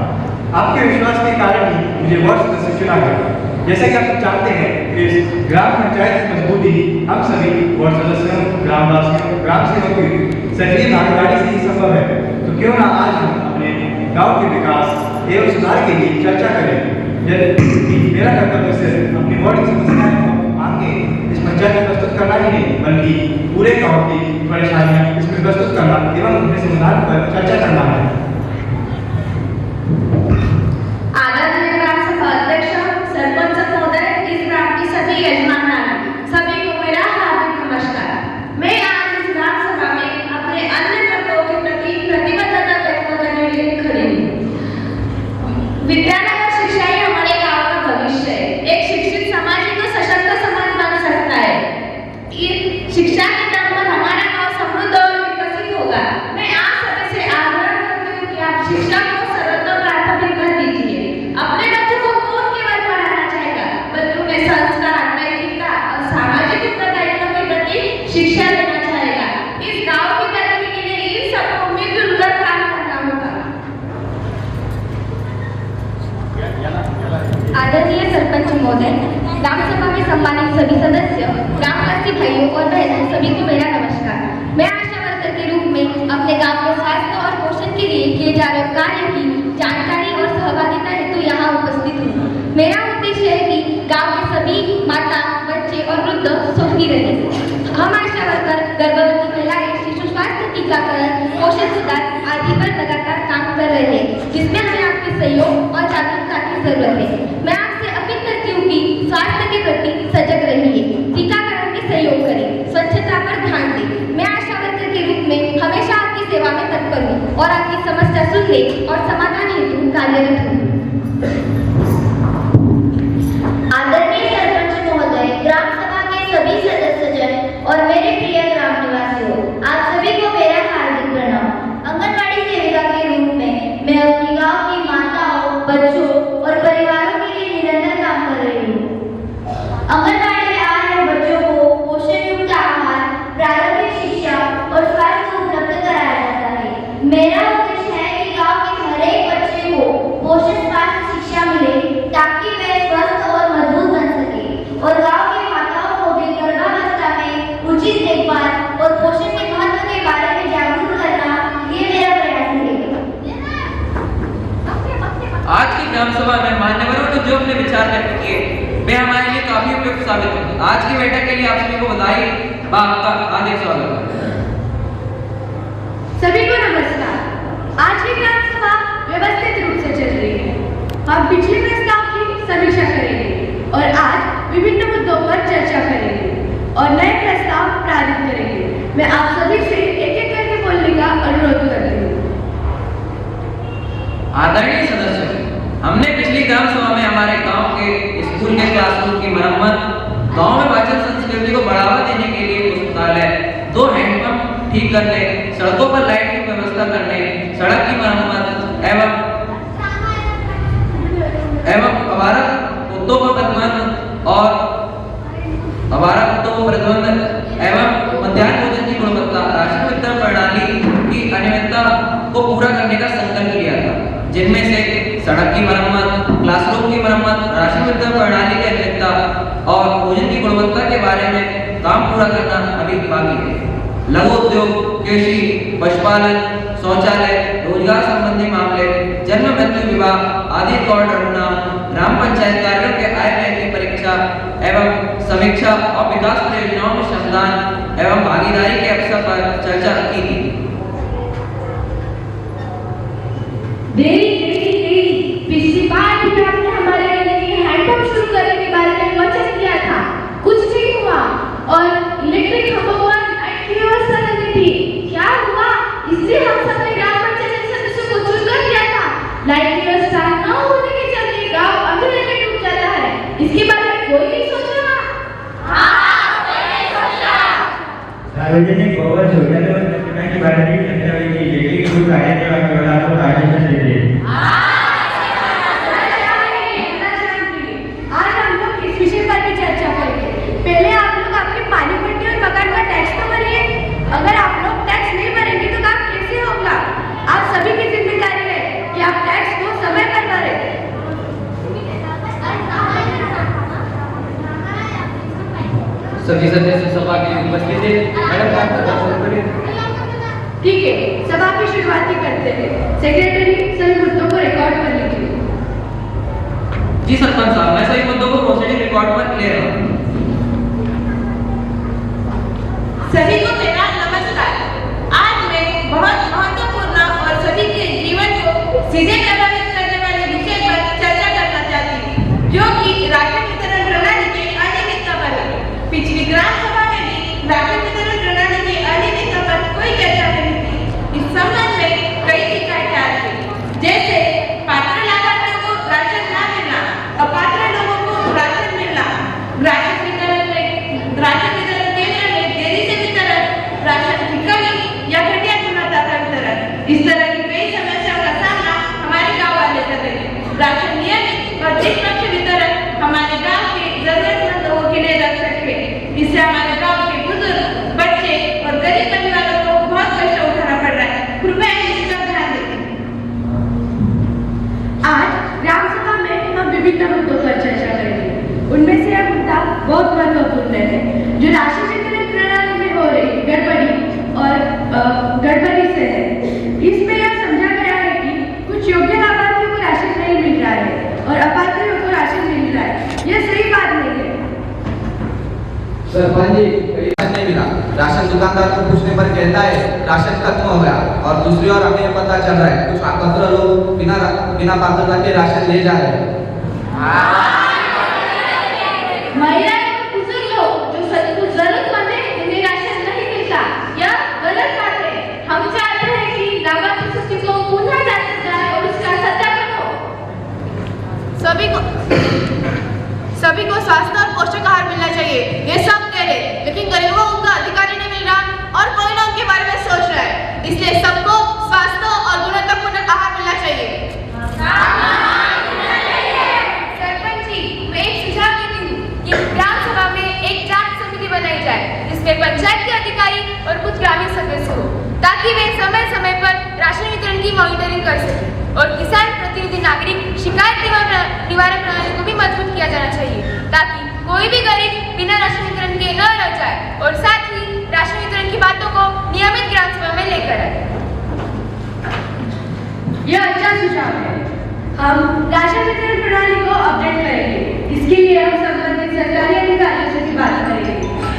आपके विश्वास के कारण ही मुझे वार्ड सदस्य चुना गया। जैसे कि आप सब जानते हैं कि इस ग्राम पंचायत की मजबूती हम सभी वार्ड सदस्यों, ग्रामवासियों, ग्राम सेवकों की सक्रिय भागीदारी से ही संभव है। तो क्यों ना आज हम अपने गाँव के विकास एवं सुधार के लिए चर्चा करें। मेरा कर्तव्य सिर्फ अपनी वार्ड की समस्याएं को आगे इस पंचायत में प्रस्तुत करना ही नहीं, बल्कि पूरे गांव की परेशानियां इसमें प्रस्तुत करना एवं उनके समाधान पर चर्चा करना है। आदरणीय ग्राम सभा अध्यक्ष, सरपंच महोदय, इस ग्राम की सभी यजमान सभी को मेरा हार्दिक नमस्कार। मैं आज इस ग्राम सभा में अपने अन्य कर्तव्यों के प्रति प्रतिबद्धता व्यक्त करने के लिए खड़ी हूँ। विद्यालय और शिक्षा ही हमारे गांव का भविष्य है। एक शिक्षित समाज ही तो सशक्त समाज बन सकता है। शिक्षा के दम पर हमारा गांव समृद्ध और विकसित होगा। मैं आप सभी से आग्रह करती हूँ कि आप शिक्षा को सर्वोत्तम प्राथमिकता दीजिए। अपने बच्चों को कौन केवल पढ़ाना चाहेगा, बल्कि उन्हें संस्कार, नैतिकता और सामाजिक उत्तरदायित्व के प्रति शिक्षा देना चाहेगा। इस गांव की तरक्की के लिए इन सबको मिलजुल कर काम करना होगा। आदरणीय सरपंच महोदय, ग्राम सभा में सम्मानित सभी सदस्य, ग्रामवासी भाइयों और बहनों, सभी को मेरा नमस्कार। मैं आशा वर्कर के रूप में अपने गांव के स्वास्थ्य और पोषण के लिए किए जा रहे कार्य की जानकारी और सहभागिता हेतु यहाँ उपस्थित हूँ। मेरा उद्देश्य है कि गांव के सभी माता, बच्चे और वृद्ध सुखी रहें। हम आशा वर्कर गर्भवती महिलाएं, शिशु स्वास्थ्य, टीकाकरण, पोषण सुधार आदि पर लगातार काम कर रहे हैं, जिसमें हमें आपके सहयोग और जागरूकता की जरूरत है। मैं आपसे अपील करती हूँ कि स्वास्थ्य के प्रति सजग रहिए, टीकाकरण में सहयोग करें, स्वच्छता पर ध्यान दें। मैं आशा वर्कर के रूप में हमेशा आपकी सेवा में तत्पर हूँ और आपकी समस्या सुनने और समाधान हेतु कार्यरत हूँ। आदरणीय सरपंच महोदय, ग्राम सभा के सभी सदस्यजन और मेरे प्रिय ग्राम निवासियों, आप सभी को मेरा हार्दिक प्रणाम। आंगनबाड़ी सेविका के रूप में मैं अपनी गांव की माताओं, बच्चों और परिवारों के लिए निरंतर काम कर रही हूँ। आंगनबाड़ी में आ रहे बच्चों को पोषण युक्त आहार, प्रारंभिक शिक्षा और स्वास्थ्य उपलब्ध कराया जाता है। मेरा उद्देश्य है कि गांव के हर एक बच्चे को पोषण स्वास्थ्य शिक्षा मिले, ताकि वे स्वस्थ और मजबूत बन सके और गांव की माताओं को भी गर्भावस्था में उचित देखभाल और पोषण के महत्व के बारे में जागरूक करना, ये मेरा प्रयास है। आज की ग्राम सभा में मान्यवरों ने जो अपने विचार व्यक्त किए वे हमारे लिए काफी उपयुक्त साबित होंगे। आज की बैठक के लिए आप सभी को बधाई व आपका हार्दिक स्वागत है। सभी को नमस्कार। आज की ग्राम सभा व्यवस्थित रूप से चल रही है। हम पिछले प्रस्ताव की समीक्षा करेंगे और आज विभिन्न मुद्दों पर चर्चा करेंगे और नए प्रस्ताव पारित करेंगे। मैं आप सभी से एक एक करके बोलने का अनुरोध करती हूँ। आदरणीय सदस्यों, हमने पिछली ग्राम सभा में हमारे गांव के स्कूल के क्लासरूम की मरम्मत, गांव में वाचन संस्कृति को बढ़ावा देने के लिए पुस्तकालय, 2 हैंडपंप ठीक करने, सड़कों पर लाइट की व्यवस्था करने, सड़क की मरम्मत, एवं आवारा कुत्तों को प्रतिबंध और आवारा कुत्तों को प्रतिबंध एवं मध्याह्न भोजन की गुणवत्ता राशन वितरण प्रणाली की अनियमितता को पूरा करने का संकल्प लिया था, जिनमें से सड़क की मरम्मत, क्लासरूम की मरम्मत, राशन वितरण प्रणाली की अनियमितता और भोजन की गुणवत्ता के बारे में काम पूरा करना अभी बाकी है। लघु उद्योग, कृषि, पशुपालन, शौचालय, रोजगार संबंधी मामले, जन्म मृत्यु विवाह आदि रिकॉर्ड रखना, ग्राम पंचायत कार्यों के आय व्यय की परीक्षा एवं समीक्षा और विकास परियोजनाओं में श्रमदान एवं भागीदारी के अवसर पर चर्चा की थी। पिछली बार भी आपने हमारे लिए हैंडपंप शुरू करने के बारे में वचन दिया था, कुछ नहीं हुआ और इलेक्ट्रिक खंभों पर लाइट की व्यवस्था करनी थी, क्या हुआ? इसलिए हम सबने ग्राम पंचायत सदस्यों को चुनकर दिया था। लाइट की व्यवस्था न होने के चलते गांव अंधेरे में डूब जाता है, इसके बारे में कोई नहीं सोच रहा। सार्वजनिक भवन शौचालय और कचरा की बारे में चर्चा हुई थी, लेकिन कुछ कार्यक्रम के वाला को आयोजन नहीं थे। आज हम लोग इस विषय पर भी चर्चा करेंगे। पहले आप लोग अपने पानी पट्टी और मकान का टैक्स तो भरिए। अगर आप लोग टैक्स नहीं भरेंगे तो काम कैसे होगा? आप सभी की जिम्मेदारी है कि आप टैक्स को समय पर भरें। सभी सदस्य सभा के उपस्थित थे। मैडम आप शुरू करिए। ठीक है, सभा की शुरुआत करते हैं। सेक्रेटरी सभी मुद्दों को रिकॉर्ड कर लीजिए। जी सरपंच साहब, मैं सभी मुद्दों को प्रोसीडिंग रिकॉर्ड पर ले रहा हूँ। सभी को मेरा नमस्कार। आज मैं बहुत महत्वपूर्ण और सभी के जीवन को सीधे प्रभावित करने वाले विषय पर चर्चा करना चाहती हूँ, जो कि राशन वितरण प्रणाली के अनियमितता पर है। पिछली ग्राम सभा में भी राशन वितरण प्रणाली के अनियमितता पर कोई चर्चा नहीं थी। इस संबंध में कई शिकायतें आ रही, जैसे पात्र लाभार्थियों को राशन न मिलना, अपात्र लोगों को राशन मिलना, राशन वितरण केंद्र में देरी से वितरण, राशन की कमी या घटिया गुणवत्ता का वितरण, इस तरह की कई समस्याओं का सामना हमारे गांव वाले कर रहे हैं। राशन नियमित और निष्पक्ष वितरण हमारे गांव के जरूरतमंद लोगों के लिए रक्षक है। इससे हमारे गांव के बुजुर्ग, बच्चे और गरीब परिवारों को बहुत कष्ट उठाना पड़ रहा है। कृपया इसका ध्यान दें। आज ग्राम सभा में हम विभिन्न मुद्दों पर चर्चा करेंगे। उनमें से यह मुद्दा बहुत महत्वपूर्ण है, जो राशन वितरण प्रणाली में हो रही गड़बड़ी से है। इसमें यह समझा गया है कि कुछ योग्य लाभार्थियों को राशन नहीं मिल रहा है और अपात्रों को राशन मिल रहा है। यह सही बात नहीं है। सरपंच जी, राशन नहीं मिला। राशन दुकानदार को पूछने पर कहता है राशन खत्म हो गया, और दूसरी ओर हमें पता चल रहा है कुछ अपात्र लोग बिना पात्रता के राशन ले जा रहे हैं। महिलाएं और बुजुर्ग लोग जो जरूरतमंद है, उन्हें राशन नहीं मिलता, यह गलत बात है। हम चाहते हैं कि लाभार्थी सूची को पुनः जांचा जाए और उसका सत्यापन हो। सभी को स्वास्थ्य और पोषक आहार मिलना चाहिए, ये सब कह रहे, लेकिन गरीबों को उनका अधिकार ही नहीं मिल रहा और कोई ना उनके बारे में सोच रहा है। इसलिए सबको स्वास्थ्य और गुणवत्तापूर्ण आहार मिलना चाहिए। सरपंच जी, मैं एक सुझाव देती हूँ कि ग्राम सभा में एक जांच समिति बनाई जाए, जिसमें पंचायत के अधिकारी और कुछ ग्रामीण सदस्य हो, ताकि वे समय समय पर राशन वितरण की मॉनिटरिंग कर सकें। और किसान प्रतिनिधि नागरिक शिकायत निवारण प्रणाली को भी मजबूत किया जाना चाहिए, ताकि कोई भी गरीब बिना राशन वितरण के न रह जाए, और साथ ही राशन वितरण की बातों को नियमित ग्राम सभा में लेकर आए। यह अच्छा सुझाव है। हम राशन वितरण प्रणाली को अपडेट करेंगे। इसके लिए हम संबंधित सरकारी अधिकारियों से भी बात करेंगे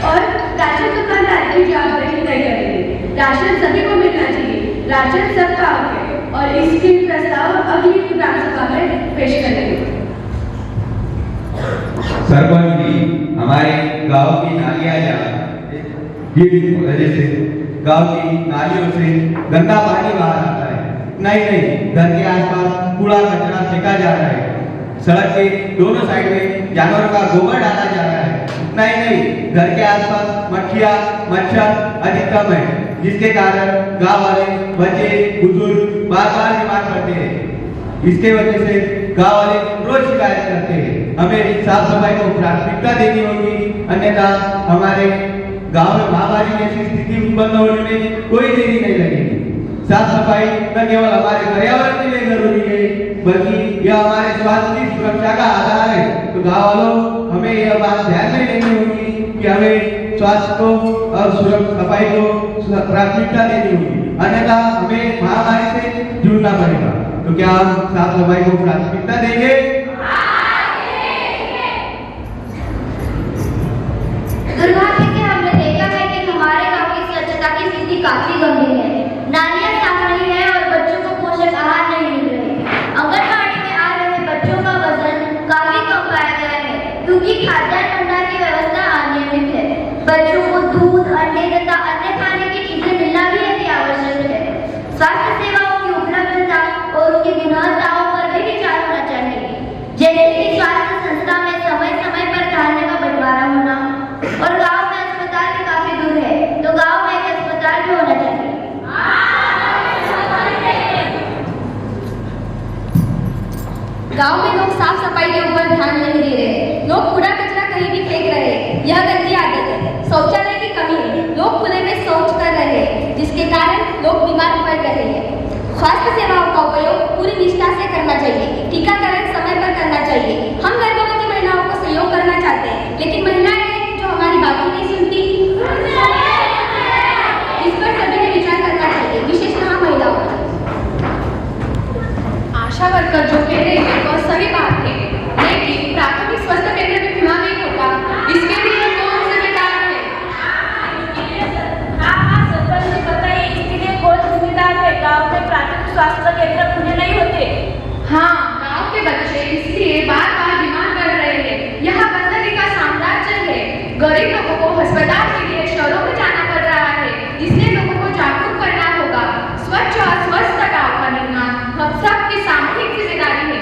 और राशन दुकानदार की जवाबदेही तय करेंगे। राशन सभी को मिलना चाहिए, राशन सबका हक है, और इसके प्रस्ताव अगली ग्राम सभा में पेश करेंगे। सरपंच जी, हमारे गांव की नालियां जैसे गांव की नालियों से गंदा पानी बाहर आता है। नहीं, घर के आसपास कूड़ा कचरा फेंका जा रहा है। सड़क के दोनों साइड में जानवरों का गोबर डाला जा रहा है। नहीं, घर के आसपास मक्खियां मच्छर अधिकतम है, जिसके कारण गांव वाले बच्चे बुजुर्ग बार-बार बीमार पड़ते हैं। इसके वजह से गांव वाले रोज शिकायत करते हैं। हमें साफ सफाई को प्राथमिकता देनी होगी, अन्यथा हमारे गांव में महामारी जैसी स्थिति उत्पन्न होने में कोई देरी नहीं लगेगी। साफ सफाई न केवल हमारे पर्यावरण के लिए जरूरी है, बल्कि यह हमारे स्वास्थ्य की सुरक्षा का आधार है। तो गांव वालों, हमें यह बात ध्यान में लेनी होगी कि हमें स्वास्थ्य को और सफाई को प्राथमिकता देनी होगी, अन्यथा हमें महामारी से जूझना पड़ेगा। तो क्या हम साफ सफाई को प्राथमिकता देंगे? दुर्भाग्य से हमने देखा है कि हमारे गांव की स्वच्छता की स्थिति काफी गंभीर है। नालियां साफ नहीं है और बच्चों को पोषक आहार नहीं मिल रहे। आंगनबाड़ी में आ रहे बच्चों का वजन काफी कम पाया गया है, क्योंकि खाद्यान्न भंडार की व्यवस्था अनियमित है। बच्चों को दूध, अंडे तथा अन्य खाने की चीजें मिलना भी अति आवश्यक है। स्वास्थ्य सेवाओं की उपलब्धता और उनकी गुणवत्ताओं पर भी विचार होना चाहिए, जैसे कि स्वास्थ्य संस्था में समय समय पर खाने का बंटवारा होना, और गांव में अस्पताल भी काफी दूर है, तो गांव में एक अस्पताल भी होना चाहिए। गांव में लोग साफ सफाई के ऊपर ध्यान नहीं दे रहे। लोग कूड़ा कचरा कहीं भी फेंक रहे हैं, यह गंदी आदत है। शौचालय की कमी है, लोग खुले में शौच कर रहे हैं, जिसके कारण लोग बीमार पड़ रहे हैं। स्वास्थ्य सेवाओं का उपयोग पूरी निष्ठा से करना चाहिए। टीकाकरण समय पर करना चाहिए। हम गर्भवती महिलाओं को सहयोग करना चाहते हैं, लेकिन महिलाएं जो हमारी बातों नहीं सुनती, इस पर सभी ने विचार करना चाहिए, विशेषतः महिलाओं। आशा वर्कर जो कह रहे हैं वह सही बात है, लेकिन प्राथमिक स्वास्थ्य केंद्र में बीमा नहीं होता, इसके लिए कौन जिम्मेदार है? हाँ, सरपंच जी बताइए, इसके लिए कौन जिम्मेदार है? गांव में प्राथमिक स्वास्थ्य केंद्र खुले नहीं होते। हाँ, गांव के बच्चे इसलिए बार बार बीमार पड़ रहे हैं। यहाँ गंदगी का साम्राज्य है। गरीब लोगों को अस्पताल के लिए शहरों में जाना पड़ रहा है, इसलिए लोगों को जागरूक करना होगा। स्वच्छ और स्वस्थ गांव का निर्माण हम सबकी सामूहिक जिम्मेदारी है।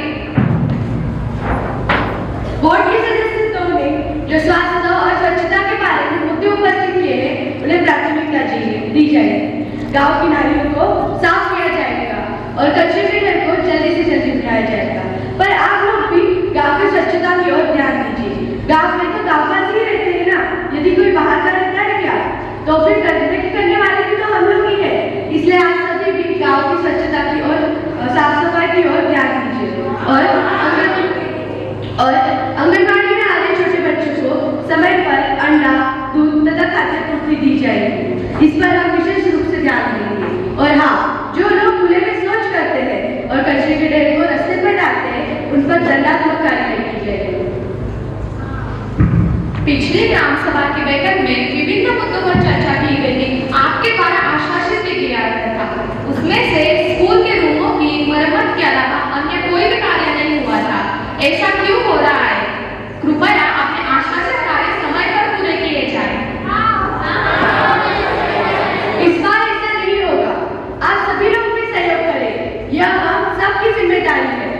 बोर्ड के सदस्यों ने जो स्वास्थ्य और स्वच्छता के बारे में मुद्दे उपस्थित किए हैं, उन्हें प्राथमिकता दी जाएगी। गांव की नालियों को साफ किया जाएगा और कचरे के ढेर को जल्दी से जल्दी उठाया जाएगा। पर आप लोग भी गांव की स्वच्छता की ओर ध्यान दीजिए। गांव में तो गांववासी ही रहते हैं ना, यदि कोई बाहर का रहता है क्या, तो फिर गंदगी करने वाले भी तो हम लोग ही है। इसलिए आप सभी भी गांव की स्वच्छता की ओर, साफ सफाई की ओर ध्यान दीजिए। और आंगनबाड़ी में आ रहे छोटे बच्चों को समय पर अंडा, दूध तथा खाद्य पूर्ति दी जाएगी। इस पर हम विशेष रूप से ध्यान देंगे। और हाँ, जो लोग खुले में शौच करते हैं और कचरे के ढेर को रास्ते पर डालते हैं, उन पर दंडात्मक कार्रवाई की जाएगी। पिछली ग्राम सभा की बैठक में विभिन्न मुद्दों पर चर्चा की गई थी। आपके द्वारा आश्वासित भी किया गया था। उसमें से स्कूल के रूमों की मरम्मत के अलावा अन्य कोई भी कार्य नहीं हुआ था। ऐसा क्यों हो रहा है? कृपया अपने आश्वासित कार्य समय पर पूरे किए जाएं। इस बार ऐसा नहीं होगा। आप सभी लोग भी सहयोग करें, यह हम सबकी जिम्मेदारी है।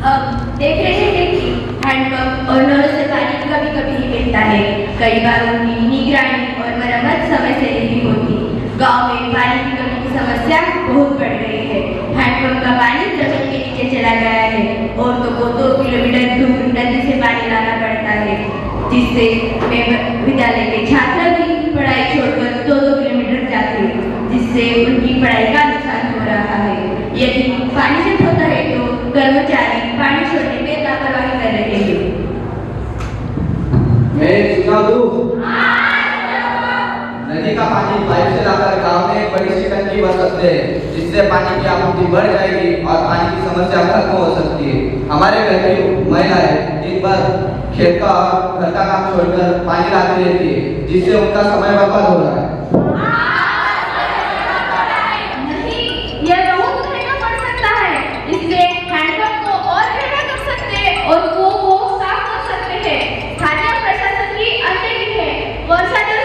हम देख रहे हैं कि हैंडपंप और नलों से पानी कभी कभी ही मिलता है। कई बार उनकी निगरानी और मरम्मत समय से नहीं होती। गांव में पानी की कमी की समस्या बहुत बढ़ गई है। हैंडपंप का पानी जमीन के नीचे चला गया है। औरतों को 2 किलोमीटर दूर नदी से पानी लाना पड़ता है, जिससे विद्यालय के छात्र भी पढ़ाई छोड़कर 2-2 किलोमीटर जाते हैं, जिससे उनकी पढ़ाई का नुकसान हो रहा है। यदि पानी से होता है तो कर्मचारी पानी छोड़ने में लापरवाही कर रहे हैं। मैं सुना दूं, नदी का पानी पाइप से लाकर गांव में बड़ी सी टंकी भर सकते हैं, जिससे पानी की आपूर्ति बढ़ जाएगी और पानी की समस्या खत्म हो सकती है। हमारे घर की महिलाएं दिन भर खेत का और घर का काम छोड़कर पानी लाती रहती है, जिससे उनका समय बर्बाद हो रहा है। नहीं, यह बहुत महंगा पड़ सकता है। इससे हैंडपंप को और महंगा कर सकते हैं और वो साफ कर सकते हैं। स्थानीय प्रशासन की अनदेखी है। वर्षा जल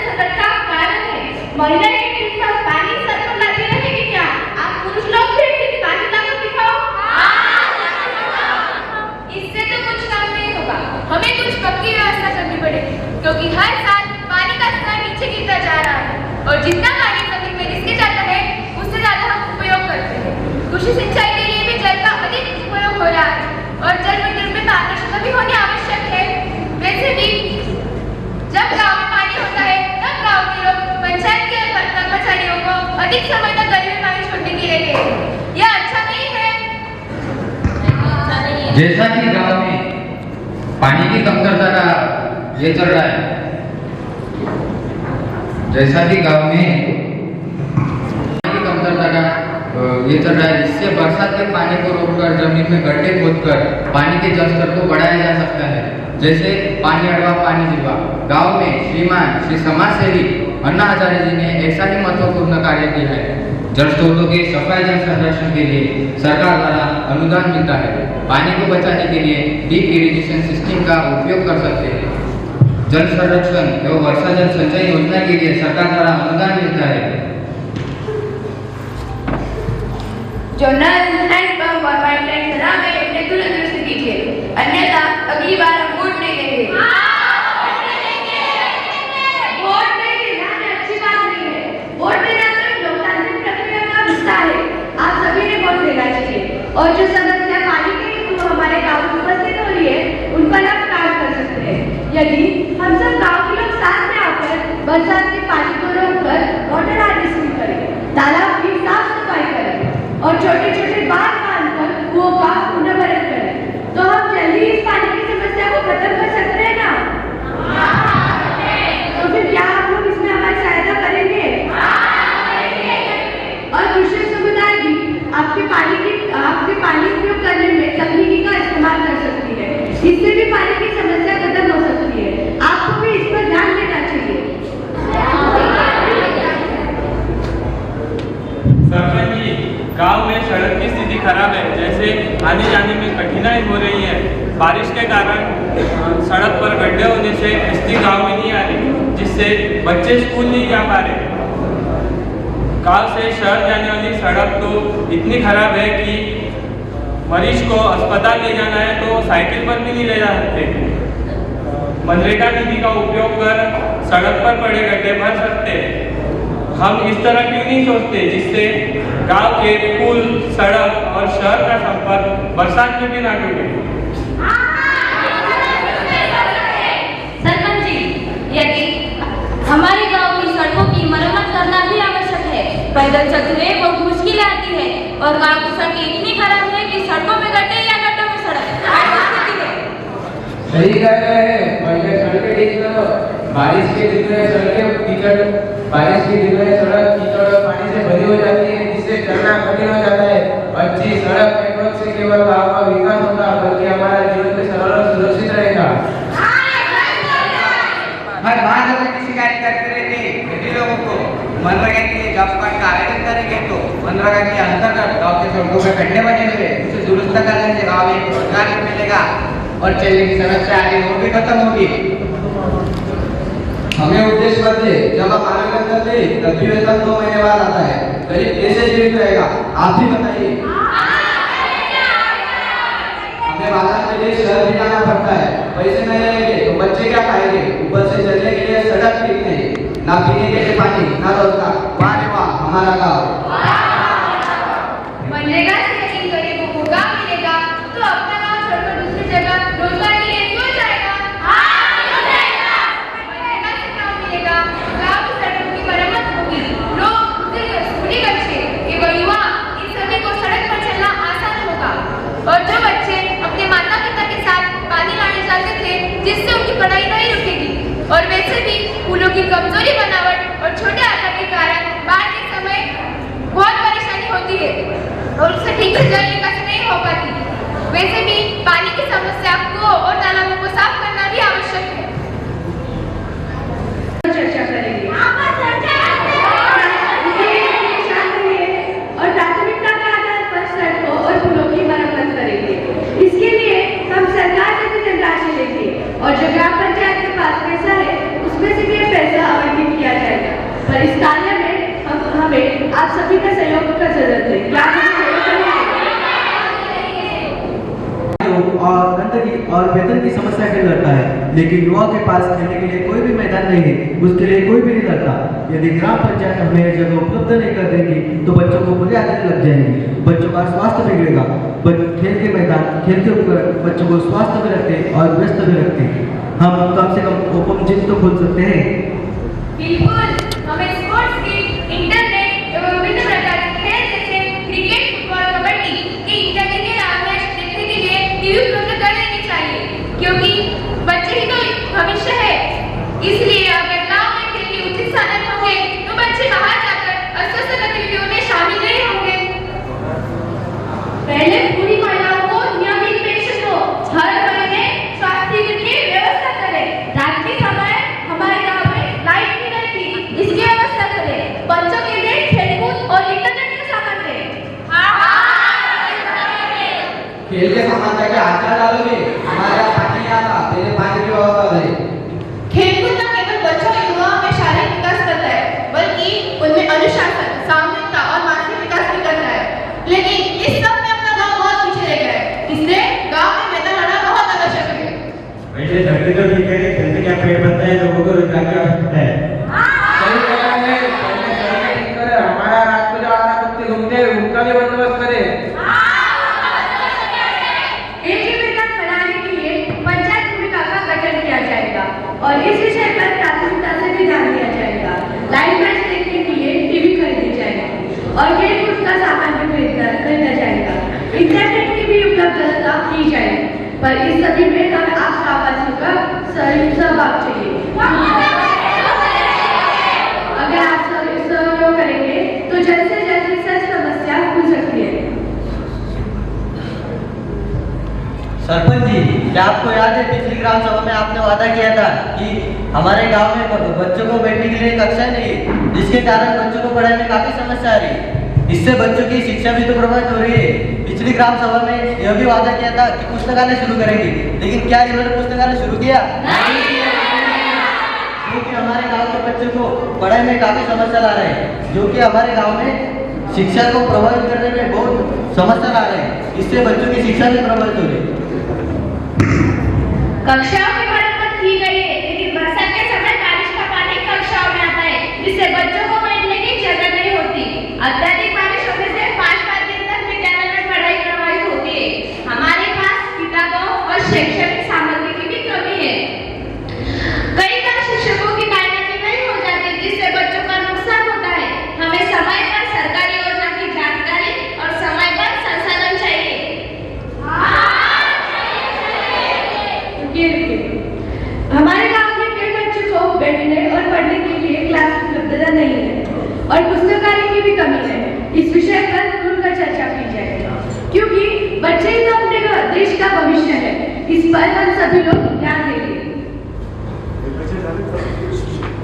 संकट का कारण है। महिलाएं दिन भर पानी सर पर लाती रहेगी क्या? आप पुरुष लोग भी पानी लाकर दिखाओ। इससे तो कुछ काम नहीं होगा। हमें कुछ पक्की व्यवस्था करनी पड़ेगी, क्योंकि हर साल पानी जैसा कि गांव में पानी की कमतरता का ये चल रहा है, जैसा कि गांव में पानी की कमतरता का ये चल रहा है, इससे बरसात के पानी को रोककर जमीन में गड्ढे खोदकर पानी के जल स्तर को बढ़ाया जा सकता है। जैसे पानी अड़वा पानी जीवा गांव में श्रीमान श्री समाज सेवी अन्ना हजारे जी ने ऐसा ही महत्वपूर्ण कार्य किया है। जल स्रोतों के सफाई जल संरक्षण के लिए सरकार द्वारा अनुदान मिलता है। पानी को बचाने के लिए डीप इरिगेशन सिस्टम का उपयोग कर सकते हैं। जल संरक्षण एवं वर्षा जल संचय योजना के लिए सरकार द्वारा अनुदान मिलता है। जो नल हैंडपंप और पाइपलाइन खराब है उन्हें तुरंत दुरुस्त कीजिए, अन्यथा अगली बार हम वोट नहीं देंगे। वोट नहीं देना अच्छी बात नहीं है। वोट देना तो एक लोकतांत्रिक प्रक्रिया का हिस्सा है। आप सभी ने वोट देना चाहिए और जो समस्या पानी की जो हमारे गांव में उपस्थित हो रही है उन पर आप काम कर सकते हैं। यदि हम सब गांव के लोग साथ में आकर बरसात के पानी को रोककर वाटर हार्वेस्टिंग करें, तालाब की साफ सफाई करें और छोटे छोटे बांध बांधकर कुओं का पुनर्भरण करें, तो हम जल्दी इस पानी की समस्या को खत्म कर सकते हैं ना? तो फिर क्या आप लोग इसमें हमारी सहायता करेंगे? और दूसरे समुदाय भी आपके पानी उपयोग करने में तकनीकी का इस्तेमाल कर सकती है। इससे भी पानी की समस्या खत्म हो सकती है। आपको भी इस पर ध्यान देना चाहिए। सरपंच जी, गांव में सड़क की स्थिति खराब है, जैसे आने जाने में कठिनाई हो रही है। बारिश के कारण सड़क पर गड्ढे होने से किश्ती गांव में नहीं आ रही, जिससे बच्चे स्कूल नहीं जा पा रहे। गांव से शहर जाने वाली सड़क तो इतनी खराब है कि मरीज को अस्पताल ले जाना है तो साइकिल पर भी नहीं ले जा सकते। मनरेगा निधि का उपयोग कर सड़क पर पड़े गड्ढे भर सकते हैं। हम इस तरह क्यों नहीं सोचते, जिससे गांव के पुल, सड़क और शहर का संपर्क बरसात में भी ना टूटे। सरपंच जी, यदि हमारे गांव की सड़कों की मरम्मत करना भी आवश्यक है। पैदल चलते हुए बहुत मुश्किल आती है और गांव की सड़कें इतनी खराब है कि सड़कों में गड्ढे या गड्ढों में सड़क ऐसी स्थिति है। सही कह रहे हैं, पहले सड़कें ठीक करो। बारिश के दिन में सड़कें कीचड़, बारिश के दिन में सड़क कीचड़ और पानी से भरी हो जाती है, जिससे चलना कठिन हो जाता है। अच्छी सड़क नेटवर्क से केवल गांव का विकास होता बल्कि हमारा जीवन भी सरल और सुरक्षित रहेगा। हर बार लोग की शिकायत करते रहते यदि लोगों को मनरेगा के लिए जॉब कार्ड का आवेदन करेंगे तो मनरेगा के अंतर्गत गाँव के सड़कों पे गड्ढे बने हुए उसे दुरुस्त करने से गाँव में रोजगार भी मिलेगा और चलने की समस्या आगे वो भी खत्म होगी। हमें उद्देश्य बदले, जब आप आवेदन करते हैं तभी वेतन 2 महीने बाद आता है। गरीब कैसे जीवित रहेगा, आप ही बताइए। हमें बाजार के लिए शहर भी जाना पड़ता है, पैसे नहीं रहेंगे तो बच्चे क्या खाएंगे? ऊपर से चलने के लिए सड़क ठीक नहीं, ना पीने के लिए पानी, ना रोजगार। वाह रे वाह हमारा गाँव। मनरेगा से यदि गरीबों को काम मिलेगा तो अपना गांव छोड़कर दूसरी जगह रोजगार के लिए क्यों जाएगा? क्यों जाएगा? मनरेगा से काम मिलेगा, गांव की सड़कों की मरम्मत होगी, लोग, स्कूली बच्चे एवं युवा इन सभी को सड़क पर चलना आसान होगा। और जो बच्चे अपने माता पिता के साथ पानी लाने जाते थे, जिससे उनकी पढ़ाई नहीं रुकेगी। और वैसे भी फूलों की कमजोरी बनावट और छोटे आकार के कारण बाढ़ के समय बहुत परेशानी होती है और उससे ठीक से जल निकासी नहीं हो पाती। वैसे भी पानी की समस्या को और तालाबों को साफ करना भी आवश्यक है। चर्चा करेंगे और प्राथमिकता के आधार पर सड़कों और पुलों की मरम्मत करेंगे। इसके लिए हम सरकार से भी धनराशि लेंगे और जो ग्राम पंचायत के पास पैसा है उसमें से भी पैसा आवंटित किया जाएगा। पर इस कार्य में हमें आप सभी का सहयोग का जरूरत है। क्या आप सहयोग करेंगे? और गंदगी और वेतन की समस्या के लड़ता है, लेकिन युवाओं के पास खेलने के लिए कोई भी मैदान नहीं है, उसके लिए कोई भी नहीं लड़ता। यदि ग्राम पंचायत हमें जगह उपलब्ध नहीं कर देगी तो बच्चों को बुरी आदतें लग जाएंगी, बच्चों का स्वास्थ्य बिगड़ेगा। खेल के मैदान, खेल के उपकरण बच्चों को स्वास्थ्य भी रखते और व्यस्त भी रखते। हम कम से कम ओपन जिम तो खोल सकते हैं। बिल्कुल, हमें स्पोर्ट्स की इंटरनेट एवं विभिन्न प्रकार के खेल जैसे क्रिकेट, फुटबॉल, कबड्डी के इंटरनेट के देखने के लिए टीवी खेल के सामान जाके आचार डालोगे, हमारे यहाँ पानी नहीं आता, पहले पानी की व्यवस्था करें। खेलकूद न केवल बच्चों और युवाओं में शारीरिक विकास करता है, बल्कि उनमें अनुशासन, सामूहिकता और मानसिक विकास भी करता है। लेकिन इस सब में अपना गांव बहुत पीछे रह गया है, इसलिए गांव में मैदान होना बहुत आवश्यक है। वैसे धरती तो ठीक है, खेलते क्या पेड़ बनता है, लोगों को रोजगार की आवश्यकता है। सही कहा है, पहले सड़कें ठीक करे, हमारा रात को जो आवारा कुत्ते घूमते हैं उनका भी बंदोबस्त करे। एक ही मैदान बनाने के लिए पंचायत भूमिका का गठन किया जाएगा और इस विषय पर प्राथमिकता से भी ध्यान दिया जाएगा। लाइव मैच देखने के लिए टीवी खरीदी जाएगी और खेलकूद का सामान भी खरीदा जाएगा। इंटरनेट की भी उपलब्धता की जाएगी, पर इस सभी में हमें आशावासियों का सहयोग चाहिए। अगर आप सहयोग करेंगे तो जल्द से जल्द सच समस्या हो सकती है। सरपंच जी, क्या आपको याद है पिछली ग्राम सभा में आपने वादा किया था कि हमारे गांव में बच्चों को बैठने के लिए कक्षा नहीं, जिसके कारण बच्चों को पढ़ाई में काफी समस्या आ रही है। इससे बच्चों की शिक्षा भी तो प्रभावित हो रही है। पिछली ग्राम सभा में यह भी वादा किया था कि पुस्तकालय शुरू करेंगे, लेकिन क्या इन्होंने पुस्तकालय शुरू किया? क्योंकि हमारे गांव के बच्चों को पढ़ाई में काफी समस्या ला रहे हैं, जो कि हमारे गांव में शिक्षा को प्रभावित करने में बहुत समस्या ला रहे हैं। इससे बच्चों की शिक्षा भी प्रभावित हो रही है। कक्षाओं की मरम्मत की गई है, लेकिन बरसात के समय बारिश का पानी कक्षाओं में आता है, जिससे बच्चों को बैठने की जगह नहीं होती। अत्यधिक बारिश होने से 5-5 दिन तक विद्यालय में पढ़ाई प्रभावित होती है। हमारे पास किताबों और शैक्षणिक सामग्री की भी कमी है। कई बार शिक्षकों की तैनाती नहीं हो जाती, जिससे बच्चों का नुकसान होता है। हमें समय पर सरकारी योजना की जानकारी और समय पर संसाधन चाहिए। हमारे गांव में कई बच्चों को बैठने और पढ़ने के लिए क्लास की उपलब्धता नहीं है और पुस्तकालय की भी कमी है। इस विषय पर खुलकर चर्चा की जाए, क्योंकि बच्चे ही तो अपने देश का भविष्य है। इस पर हम सभी लोग ध्यान देंगे।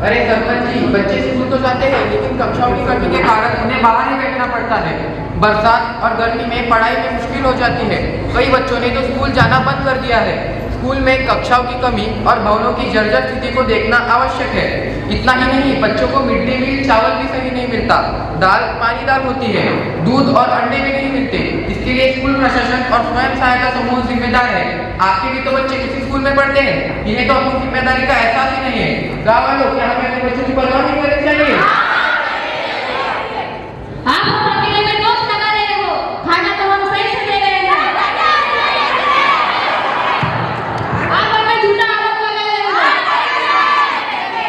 अरे सरपंच जी, बच्चे स्कूल तो जाते हैं, लेकिन कक्षाओं की कमी के कारण उन्हें बाहर ही बैठना पड़ता है। बरसात और गर्मी में पढ़ाई में मुश्किल हो जाती है। कई बच्चों ने तो स्कूल जाना बंद कर दिया है। स्कूल में कक्षाओं की कमी और भवनों की जर्जर स्थिति को देखना आवश्यक है। इतना ही नहीं, बच्चों को मिड डे मील चावल भी सही नहीं मिलता, दाल पानीदार होती है, दूध और अंडे भी नहीं मिलते। इसके लिए स्कूल प्रशासन और स्वयं सहायता समूह जिम्मेदार है। आपके भी तो बच्चे किसी स्कूल में पढ़ते हैं, इन्हें तो अपनी जिम्मेदारी का एहसास ही नहीं है। गाँव वालों, क्या हमें अपने बच्चों की परवाह नहीं करनी चाहिए? आप हम अकेले में दोस्त लगा रहे हो, खाना तो हम सही से दे रहे हैं। आप हमें झूठा आरोप लगा रहे हो।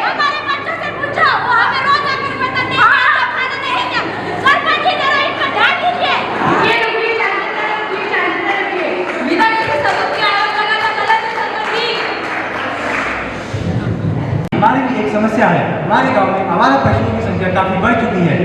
हमारे बच्चों से पूछो, वो हमें रोज आकर बताते हैं कि आप खाना नहीं है। सरपंच जी, जरा इन पर ध्यान दीजिए। ये लोग भी जानते हैं, बिना किसी सबूत के आरोप लगाना गलत है सरपंच जी। हमारी भी एक समस्या है। हमारे गांव में आवारा पशुओं की संख्या काफी बढ़ चुकी है।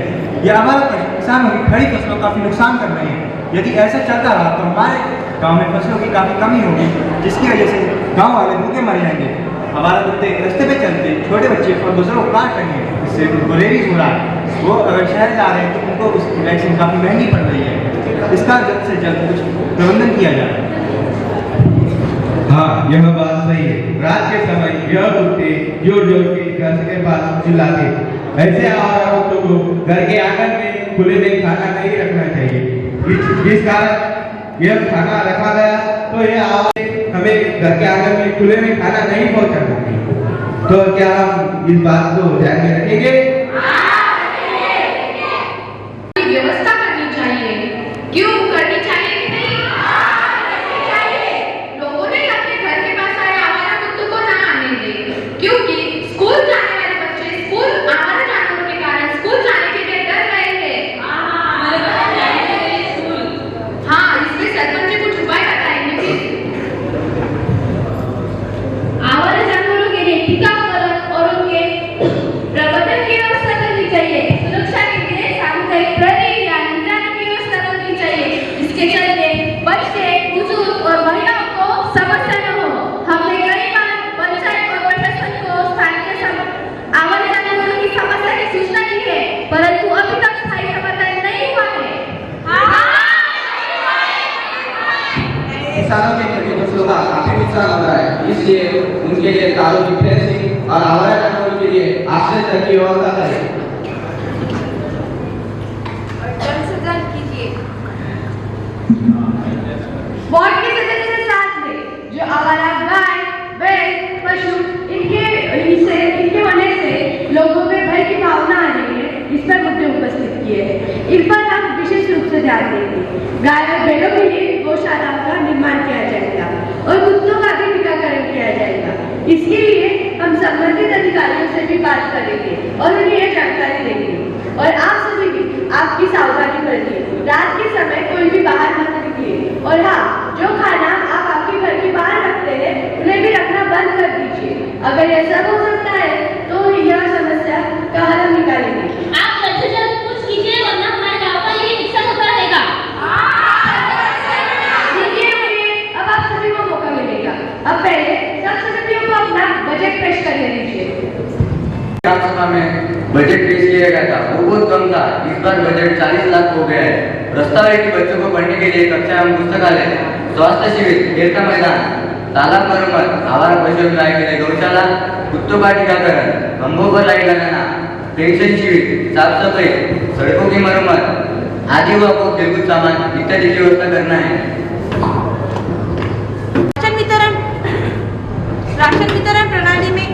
यह आवारा पशु किसानों की खड़ी फसलों काफी नुकसान कर रहे हैं। यदि ऐसा चलता रहा तो हमारे गांव में फसलों की काफी कमी होगी, जिसकी वजह से गांव वाले भूखे मर जाएंगे। आवारा कुत्ते रास्ते पे चलते छोटे बच्चे और बुजुर्ग काट रहे हैं, इससे उनको रेबीज हो रहा है। वो अगर शहर जा रहे हैं तो उनको उसकी वैक्सीन काफी महंगी पड़ रही है। इसका जल्द से जल्द कुछ प्रबंधन किया जाए। हाँ, यह बात सही है। रात के समय यह कुत्ते जोर जोर के घर के पास चिल्लाते। ऐसे आवारा कुत्तों को घर के आंगन में खुले में खाना नहीं रखना चाहिए। जिस कारण यह खाना रखा गया तो यह आवाज हमें घर के आंगन में खुले में खाना नहीं पहुंचा सकती। तो क्या हम इस बात को ध्यान में रखेंगे? व्यवस्था करनी चाहिए। क्यों करनी चाहिए कि नहीं? लोगों ने अपने घर के पास आए आवारा कुत्तों को ना आने दे, क्योंकि स्कूल जाने वाले बच्चे स्कूल आवारा जानवरों के कारण स्कूल जाने के लिए डर रहे हैं। हाँ, इसमें सरपंच जी कुछ उपाय बताएंगे प्लीज। आवारा जानवरों के लिए टीकाकरण और उनके प्रबंधन की व्यवस्था करनी चाहिए। सुरक्षा के लिए सामुदायिक प्रहरी या निगरानी की व्यवस्था करनी चाहिए। किसानों के प्रति फसलों का काफी नुकसान हो रहा है, इसलिए उनके लिए तारों की फेंसिंग और आवारा जानवरों के लिए आश्रय तक की व्यवस्था करें। वार्ड के सदस्य साथ में जो आवारा गाय, बैल, पशु इनके होने से लोगों में भय की भावना आ रही है, इस पर मुद्दे उपस्थित किए हैं। इन पर हम विशेष रूप से ध्यान देंगे। गाय और बैलों के लिए गौशालाओं का निर्माण किया जाएगा और कुत्तों का भी टीकाकरण किया जाएगा। इसके लिए हम संबंधित अधिकारियों से भी बात करेंगे और उन्हें यह जानकारी देंगे। और आप सभी भी आपकी सावधानी बरतिए, रात के समय कोई भी बाहर मत निकलिए। और हाँ, जो खाना आप आपके घर के बाहर रखते हैं उन्हें भी रखना बंद कर दीजिए। अगर ऐसा हो सकता है तो यह समस्या का हल निकालेंगे। आप जल्द से जल्द कुछ कीजिए, वरना हमारे गांव का ये नुकसान होता रहेगा। अब आप सभी को मौका मिलेगा। अब पहले सब सदस्यों को अपना बजट पेश करने दीजिए। ग्राम सभा में बजट पेश किया गया था, वो बहुत कम था। इस बार बजट 40 लाख हो गया है। प्रस्ताव है कि बच्चों को पढ़ने के लिए कक्षा एवं पुस्तकालय, स्वास्थ्य शिविर, खेल का मैदान, तालाब मरम्मत, आवारा पशु गाय के लिए गौशाला, कुत्तों का टीकाकरण, खंभों पर लाइट लगाना, पेंशन शिविर, साफ सफाई, सड़कों की मरम्मत आदि व को खेलकूद सामान इत्यादि की व्यवस्था करना है। राशन वितरण प्रणाली में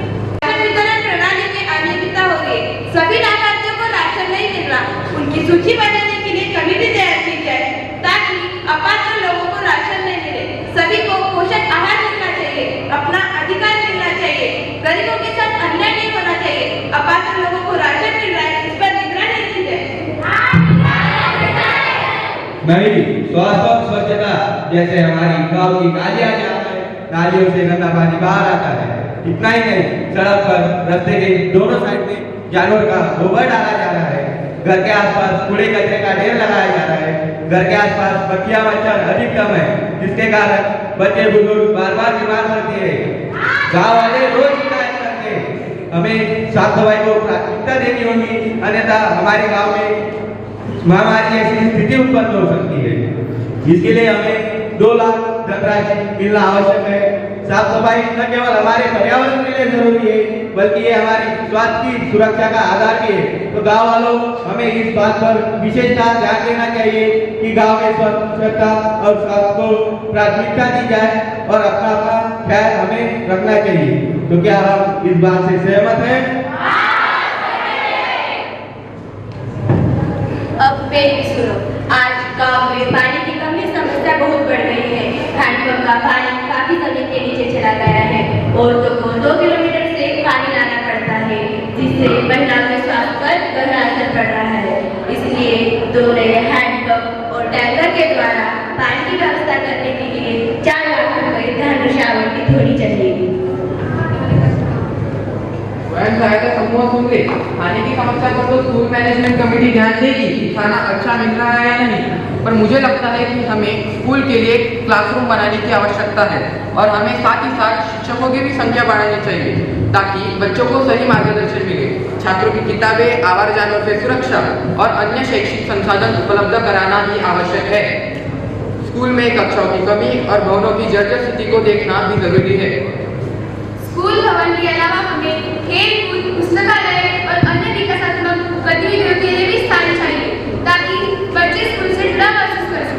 अनियमितता हो रही है। सभी लाभार्थियों को राशन नहीं मिल रहा। उनकी सूची बनाने के लिए कमेटी तैयार की जाए ताकि अपात्र लोगों को राशन नहीं मिले। सभी को पोषक आहार मिलना चाहिए, अपना अधिकार मिलना चाहिए, गरीबों के साथ अन्याय नहीं होना चाहिए। अपात्र लोगों को राशन मिल रहा है, इस पर निगरानी रखी जाए। नहीं, स्वास्थ्य और स्वच्छता जैसे हमारी गांव की नालियां जहाँ है, नालियों से गंदा पानी बाहर आता है। इतना ही नहीं, सड़क पर रास्ते के दोनों साइड में जानवर का गोबर डाला जा रहा है। घर के आसपास कूड़े कचरे का ढेर लगाया जा रहा है। घर के आसपास मक्खियां मच्छर अधिकतम है, जिसके कारण बच्चे बुजुर्ग बार बार बीमार पड़ते हैं। गाँव वाले रोज शिकायत करते हैं। हमें साफ सफाई को प्राथमिकता देनी होगी, अन्यथा हमारे गाँव में महामारी जैसी स्थिति उत्पन्न हो सकती है। इसके लिए हमें 2 लाख धनराशि मिलना आवश्यक है। साफ सफाई न केवल हमारे पर्यावरण के लिए जरूरी है, बल्कि ये हमारी स्वास्थ्य की सुरक्षा का आधार भी है। तो गांव वालों, हमें इस बात पर विशेषता ध्यान देना चाहिए कि गांव में स्वच्छता और स्वास्थ्य को प्राथमिकता दी जाए और अपना अपना ख्याल हमें रखना चाहिए। तो क्या हम इस बात से सहमत हैं? अब मेरी सुनो, आज गांव में पानी की कमी समस्या बहुत बढ़ गई है। हैंडपंप का पानी काफी जमीन के नीचे चला गया है और तो 2 किलोमीटर से पानी लाना पड़ता है, जिससे महिलाओं के स्वास्थ्य पर गहरा असर पड़ रहा है। इसलिए 2 नए हैंडपंप और टैंकर के द्वारा पानी की व्यवस्था करने के लिए 4 लाख रुपए धनराशि आवंटित होनी चाहिए। स्वयं सहायता समूह होंगे, खाने की समस्या को तो स्कूल मैनेजमेंट कमेटी ध्यान देगी कि खाना अच्छा मिल रहा है या नहीं, पर मुझे लगता है कि हमें स्कूल के लिए क्लासरूम बनाने की आवश्यकता है और हमें साथ ही साथ शिक्षकों की भी संख्या बढ़ानी चाहिए ताकि बच्चों को सही मार्गदर्शन मिले। छात्रों की किताबें, आवारा जानवर से सुरक्षा और अन्य शैक्षिक संसाधन उपलब्ध कराना ही आवश्यक है। स्कूल में कक्षाओं की कमी और भवनों की जर्जर स्थिति को देखना भी जरूरी है। स्कूल भवन के अलावा हमें खेल कूद, पुस्तकालय और अन्य विकासात्मक गतिविधियों के लिए भी स्थान चाहिए ताकि बच्चे स्कूल से जुड़ा महसूस कर सकें।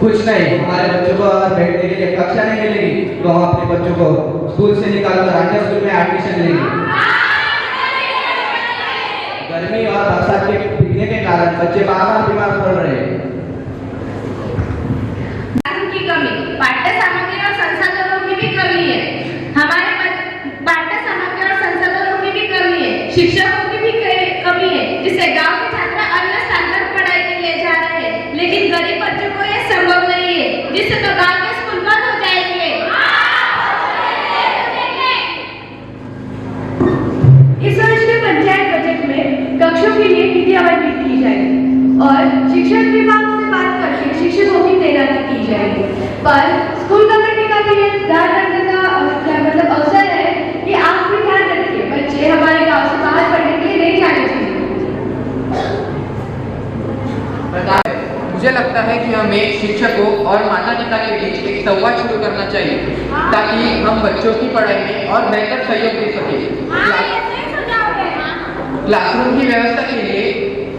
कुछ नहीं, हमारे बच्चों को अगर बैठने के लिए कक्षा नहीं मिलेगी तो हम अपने बच्चों को स्कूल से निकालकर अन्य स्कूल में एडमिशन लेंगे। गर्मी और बरसात के भीगने के कारण बच्चे बार-बार बीमार पड़ रहे हैं। की कमी, पाठ्य सामग्री और संसाधनों की भी कमी है। हमारे पाठ्य सामग्री और संसाधनों की भी कमी है, शिक्षकों की भी कमी है, जिससे गांव के छात्र अन्य स्थान पर पढ़ाई के लिए जा रहे हैं, लेकिन गरीब बच्चों को यह संभव नहीं है, जिससे तो गांव के स्कूल बंद हो जाएंगे। इस वर्ष के पंचायत बजट में कक्षों के लिए निधि आवंटित की जाएगी और शिक्षक विभाग से बात करके शिक्षकों की तैनाती की जाएगी। पर स्कूल कमेटी का भी ध्यान रखने का मतलब अवसर है कि आप भी ध्यान रखिए, बच्चे हमारे गांव से बाहर पढ़ने के लिए नहीं जाने चाहिए। मुझे लगता है कि हमें शिक्षकों और माता पिता के बीच एक संवाद शुरू करना चाहिए ताकि हम बच्चों की पढ़ाई में और बेहतर सहयोग दे सकें। क्लासरूम की व्यवस्था के लिए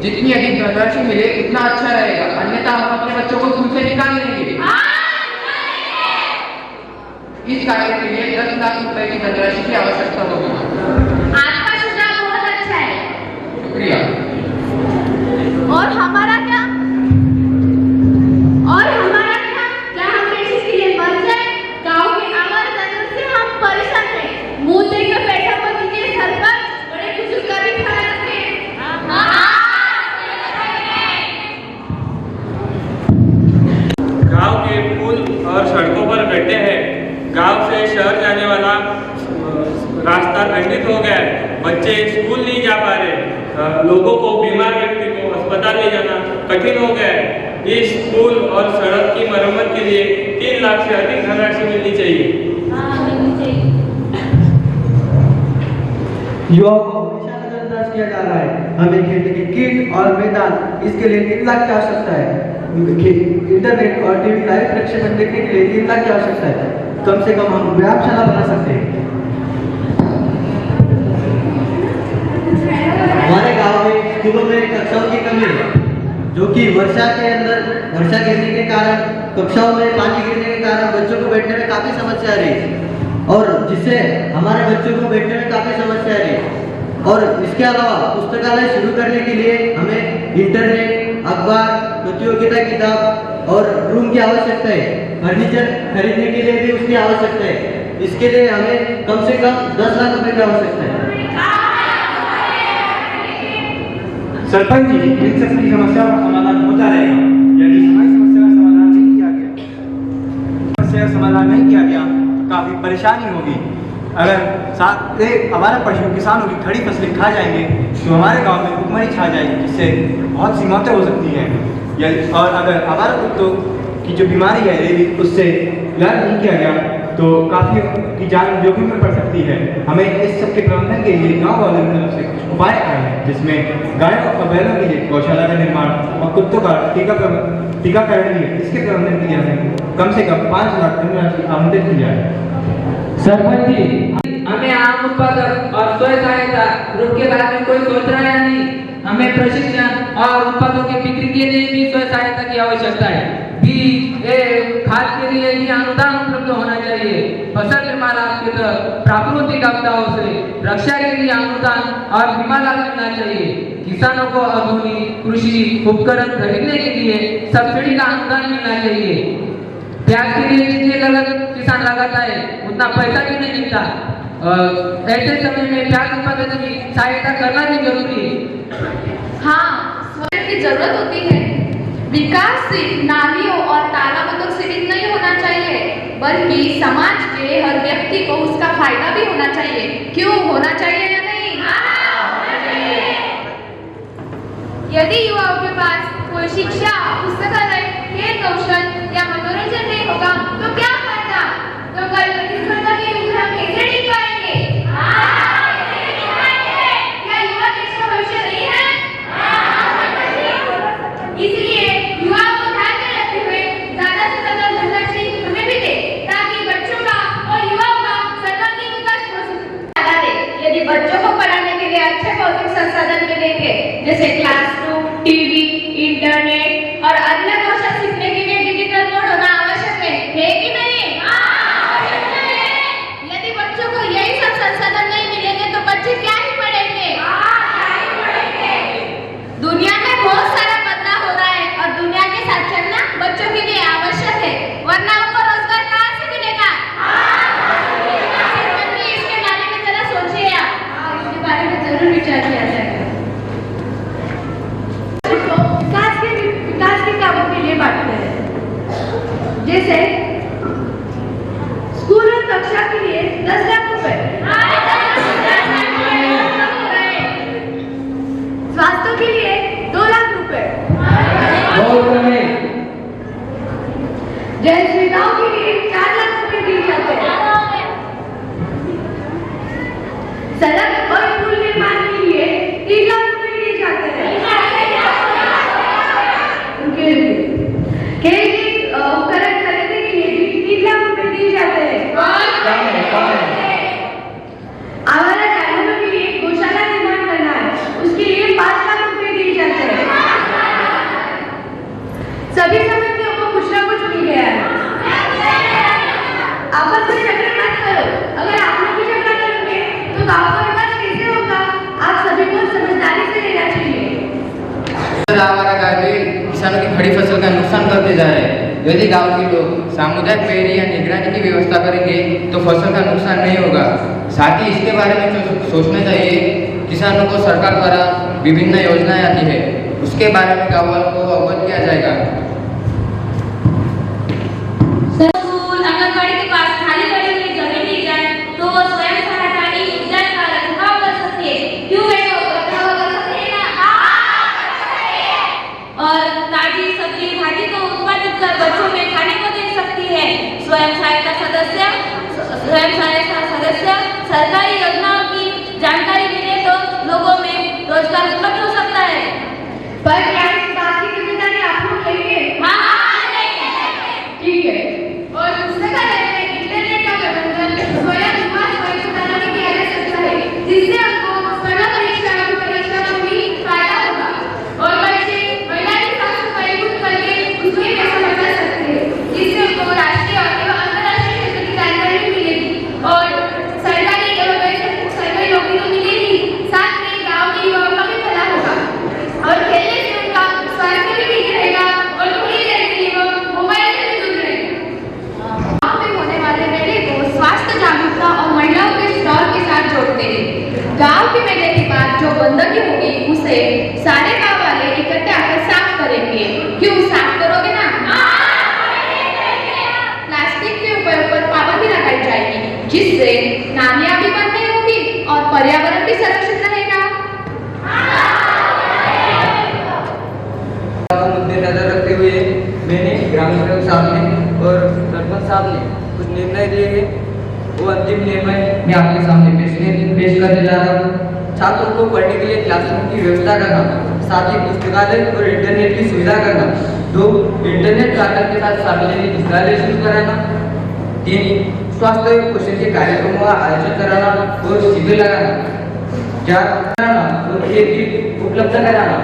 जितनी अधिक धनराशि मिले उतना अच्छा रहेगा, अन्यथा हम अपने बच्चों को स्कूल से निकाल देंगे। इस कार्य के लिए 10 लाख रुपए की धनराशि की आवश्यकता होगी। आपका सुझाव बहुत अच्छा है। शुक्रिया। और हमारा क्या? क्या हम पैसे के लिए मर जाए? गांव के आवाज से हम परेशान हैं। मुंह देखकर पैसा मत दीजिए सरपंच, बड़े बुजुर्ग का भी ख्याल रखें। गांव के पुल और सड़कों पर गड्ढे हैं। गांव से शहर जाने वाला रास्ता खंडित हो गया है। बच्चे स्कूल नहीं जा पा रहे। लोगों को, बीमार व्यक्ति को अस्पताल ले जाना कठिन हो गया है। इस पुल और सड़क की मरम्मत के लिए 3 लाख से अधिक धनराशि मिलनी चाहिए। युवाओं को हमेशा नजरअंदाज किया जा रहा है। हमें खेलने के किट और मैदान, इसके लिए 3 लाख की आवश्यकता है। इंटरनेट और टीवी लाइव प्रक्षेपण देखने के लिए 3 लाख की आवश्यकता है। कम से कम हम व्यायामशाला बना सकते हैं। हमारे गांव में स्कूलों में कक्षाओं की कमी है, जो कि वर्षा गिरने के कारण, कक्षाओं में पानी गिरने के कारण बच्चों को बैठने में काफ़ी समस्या आ रही है और जिससे हमारे बच्चों को बैठने में काफ़ी समस्या आ रही है। और इसके अलावा पुस्तकालय शुरू करने के लिए हमें इंटरनेट, अखबार, प्रतियोगिता किताब और रूम की आवश्यकता है। फर्नीचर खरीदने के लिए भी उसकी आवश्यकता है। इसके लिए हमें कम से कम 10 लाख रुपए की आवश्यकता है। सरपंच जी, इन सबकी समस्याओं का समाधान होता रहेगा। यदि हमारी समस्या का समाधान नहीं किया गया, काफी परेशानी होगी। अगर साथ हमारे पशु किसानों की खड़ी फसलें खा जाएंगे तो हमारे गांव में भुखमरी छा जाएगी, जिससे बहुत सी मौतें हो सकती हैं। और अगर हमारे कुत्तों की जो बीमारी है रेबीज, उससे इलाज नहीं किया गया तो काफ़ी की जान जोखिम में पड़ सकती है। हमें इस सब के प्रबंधन के लिए गांव वालों की तरफ से कुछ उपाय आए हैं, जिसमें गायों और बैलों के लिए गौशाला का निर्माण और कुत्तों का टीकाकरण भी है। इसके प्रबंधन के लिए हमें कम से कम 5 लाख धनराशि आवंटित की जाए। सरपंच जी, हमें आम उत्पादक और स्वयं सहायता ग्रुप के बारे में कोई सोच रहा है नहीं। हमें प्रशिक्षण और उत्पादों की बिक्री के लिए भी स्वयं सहायता की आवश्यकता है। बीज, खाद के लिए भी अनुदान उपलब्ध होना चाहिए। फसल बीमा लाभ के तहत प्राकृतिक आपदाओं से रक्षा के लिए अनुदान और बीमा लाभ मिलना चाहिए। किसानों को आधुनिक कृषि उपकरण खरीदने के लिए सब्सिडी का अनुदान मिलना चाहिए। प्याज के लिए जितने लागत किसान लगाता है उतना पैसा भी नहीं मिलता। ऐसे समय में प्याज उत्पादन की सहायता करना भी जरूरी है। हाँ, स्वयं की जरूरत होती है। विकास सिर्फ नालियों और तालाबों तक सीमित नहीं होना चाहिए, बल्कि समाज के हर व्यक्ति को उसका फायदा भी होना चाहिए। क्यों होना चाहिए या नहीं? यदि युवाओं के पास कोई शिक्षा, पुस्तकालय, खेल कौशल या मनोरंजन नहीं होगा तो क्या फायदा? तो कल प्रतिस्पर्धा के युग में हम कैसे टिक पाएंगे? क्या युवा देश का भविष्य नहीं है? इसलिए युवाओं को ध्यान में रखते हुए ज्यादा से ज्यादा धनराशि हमें भी दे, ताकि बच्चों का और युवाओं का सर्वांगीण विकास हो सके। यदि बच्चों को पढ़ाने के लिए अच्छे भौतिक संसाधन मिलेंगे, जैसे क्लासरूम, टीवी, इंटरनेट और अन्य कौशल सीखने के लिए डिजिटल मोड होना आवश्यक है कि नहीं? यदि बच्चों को यही सब संसाधन नहीं मिलेंगे तो बच्चे क्या ही पढ़ेंगे? दुनिया में बहुत सारा बदलाव हो रहा है और दुनिया के साथ चलना बच्चों के लिए आवश्यक है, वरना उनको रोजगार कहाँ से मिलेगा? इसके बारे में जरा सोचिए आप। इसके बारे में जरूर विचार किया जाएगा। विकास के कामों के लिए बांटते हैं, जैसे स्कूल और कक्षा के लिए 10 लाख रुपए, स्वास्थ्य के लिए 2 लाख रुपए, जन सुविधाओं के लिए 4 लाख रुपए दिए जाते हैं, सड़क और पुल निर्माण के लिए 3 लाख रुपए दिए जाते हैं। उनके खड़ी फसल का नुकसान करते जा रहे हैं। यदि गांव के लोग सामुदायिक पेड़ या निगरानी की व्यवस्था करेंगे तो फसल का नुकसान नहीं होगा। साथ ही इसके बारे में सोचना चाहिए। किसानों को सरकार द्वारा विभिन्न योजनाएं आती है, उसके बारे में गांव वालों को अवगत किया जाएगा। स्कूल आंगनबाड़ी के पास खाली पड़ी हुई जमीन दी जाए तो वो स्वयं सहायता उद्यान का रखरखाव कर सकती है। क्यों बेटो, रखरखाव कर सकती है ना? और ताजी सब्जी भाजी को उत्पादित कर बच्चों में खाने को दे सकती है। स्वयं सहायता सदस्य सरकारी योजनाओं की जानकारी मिले तो लोगों में रोजगार उपलब्ध हो सकता है। पर क्या इस बात की जिम्मेदारी आप लोग लेंगे? हाँ, ठीक है। और पुस्तकालय में इंटरनेट का प्रबंधन स्वयं प्रणाली किया जा सकता है, जिससे हमको स्पर्धा परीक्षा में भी फायदा होगा और बच्चे महिला की साफ सफाई खुद करके उसमें पैसा बचा सकते हैं, जिससे उनको राष्ट्रीय और अंतर्राष्ट्रीय क्षेत्र की जानकारी भी मिलेगी और सरकारी नौकरी तो मिलेगी। साथ में गांव के युवाओं का भी भला होगा और खेलने से उनका स्वास्थ्य भी ठीक रहेगा और थोड़ी देर के लिए वो मोबाइल से भी दूर रहेंगे। गांव में होने वाले मेले को स्वास्थ्य जागरूकता और महिलाओं के स्टॉल के साथ जोड़ते हैं। गांव के मेले के बाद जो गंदगी होगी उसे सारे गांव वाले इकट्ठे आकर साफ करेंगे। क्यों साफ करोगे ना? प्लास्टिक के उपयोग पर पाबंदी लगाई जाएगी, जिससे नालियां भी बंद नहीं होगी और पर्यावरण भी संरक्षित रहेगा। मुद्दे नजर रखते हुए मैंने ग्राम सेवक साहब ने और सरपंच साहब ने कुछ निर्णय दिए हैं। वो अंतिम निर्णय मैं आपके सामने पेश करने जा रहा हूँ। छात्रों को पढ़ने के लिए क्लासरूम की व्यवस्था करना, साथ ही पुस्तकालय और इंटरनेट की सुविधा करना। 2. इंटरनेट प्राप्त के साथ सार्वजनिक विद्यालय शुरू कराना। 3. स्वास्थ्य एवं पोषण के कार्यक्रमों का आयोजन कराना और शिविर लगाना। 4. कराना और खेल किट उपलब्ध कराना।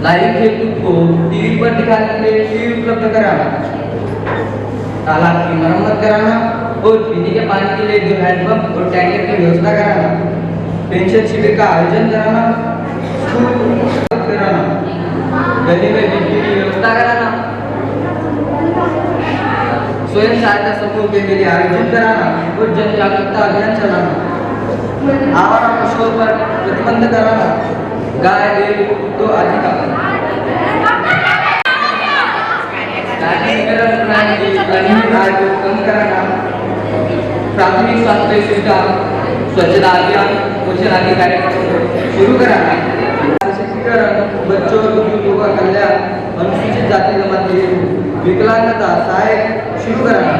लाइव खेलकूद को टीवी पर दिखाने के लिए टीवी उपलब्ध कराना। तालाब की मरम्मत कराना और पीने के पानी के लिए 2 हैंडपंप और टैंकर की व्यवस्था कराना। पेंशन शिविर का आयोजन कराना। स्कूल कराना। गली में बिजली की व्यवस्था कराना। स्वयं सहायता समूह के लिए आयोजन कराना और जन जागरूकता अभियान चलाना। आवारा पशुओं पर प्रतिबंध कराना। गाय, बैल तो आदि का कम कराना। प्राथमिक स्वास्थ्य सुविधा, स्वच्छता अभियान, पोषण आदि कार्यक्रम शुरू कराना। बच्चों और बुजुर्गों का कल्याण, अनुसूचित जाति जमाती, विकलांगता सहायक शुरू कराना।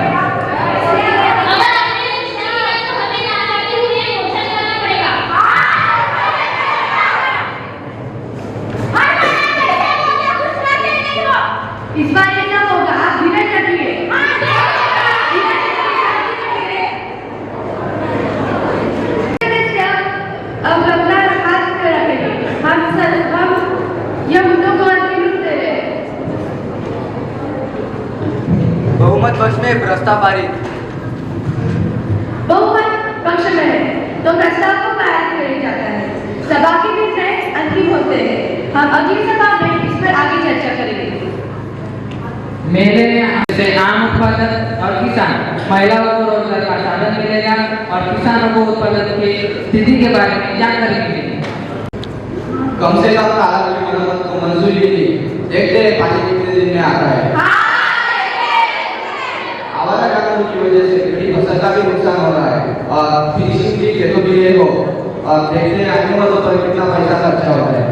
इस बार ये क्या होगा? आप धीरज रखिए। अब अपना हाथ में रखेंगे। हम यह मुद्दों को अंतिम रूप दे रहे हैं। बहुमत पक्ष में प्रस्ताव पारित। बहुमत पक्ष में है तो प्रस्ताव को पारित किया जाता है। सभा के निर्णय अंतिम होते हैं। हम अगली सभा में इस पर आगे चर्चा करेंगे। मेले में से आम उत्पादक और किसान महिलाओं को रोजगार का साधन मिलेगा और किसानों को उत्पादन की स्थिति के बारे में जानकारी मिलेगी। कम से कम तालाब की मरम्मत को मंजूरी मिली। देखते हैं पानी कितने दिन में आता है। आवारा जानवरों की वजह से खड़ी फसल का भी नुकसान हो रहा है और फिनिशिंग भी खेतों के लिए हो और देखते हैं अनुमतों पर कितना पैसा खर्चा होता है।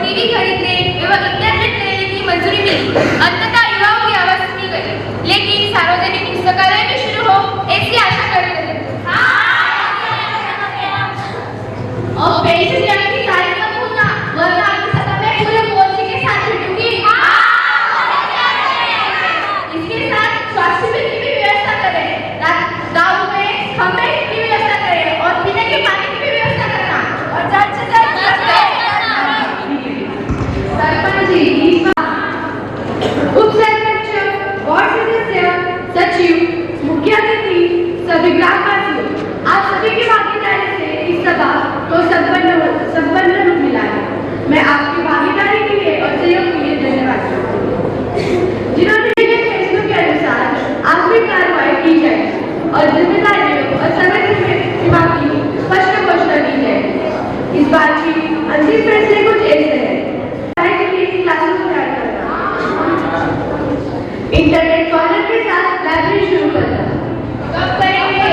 टीवी खरीदने एवं इंटरनेट लेने की मंजूरी मिली। अंततः युवाओं की आवाज सुनी गई, लेकिन सार्वजनिक पुस्तकालय भी शुरू हो ऐसी आशा करते थे। और पेंशन की तारीख का पूछना, वरना आपकी सभा में पूरे मोर्चे के साथ जुटूंगी। इसके साथ स्वास्थ्य की भी व्यवस्था करें। गाँव में खंबे की व्यवस्था करें और पीने के पानी की भी व्यवस्था करना और जल्द से जल्द सरपंच जी दूसरी फैसले कुछ ऐसे हैं क्लासेस तैयार करना, इंटरनेट कॉर्नर के साथ लाइब्रेरी शुरू करना। कब करेंगे?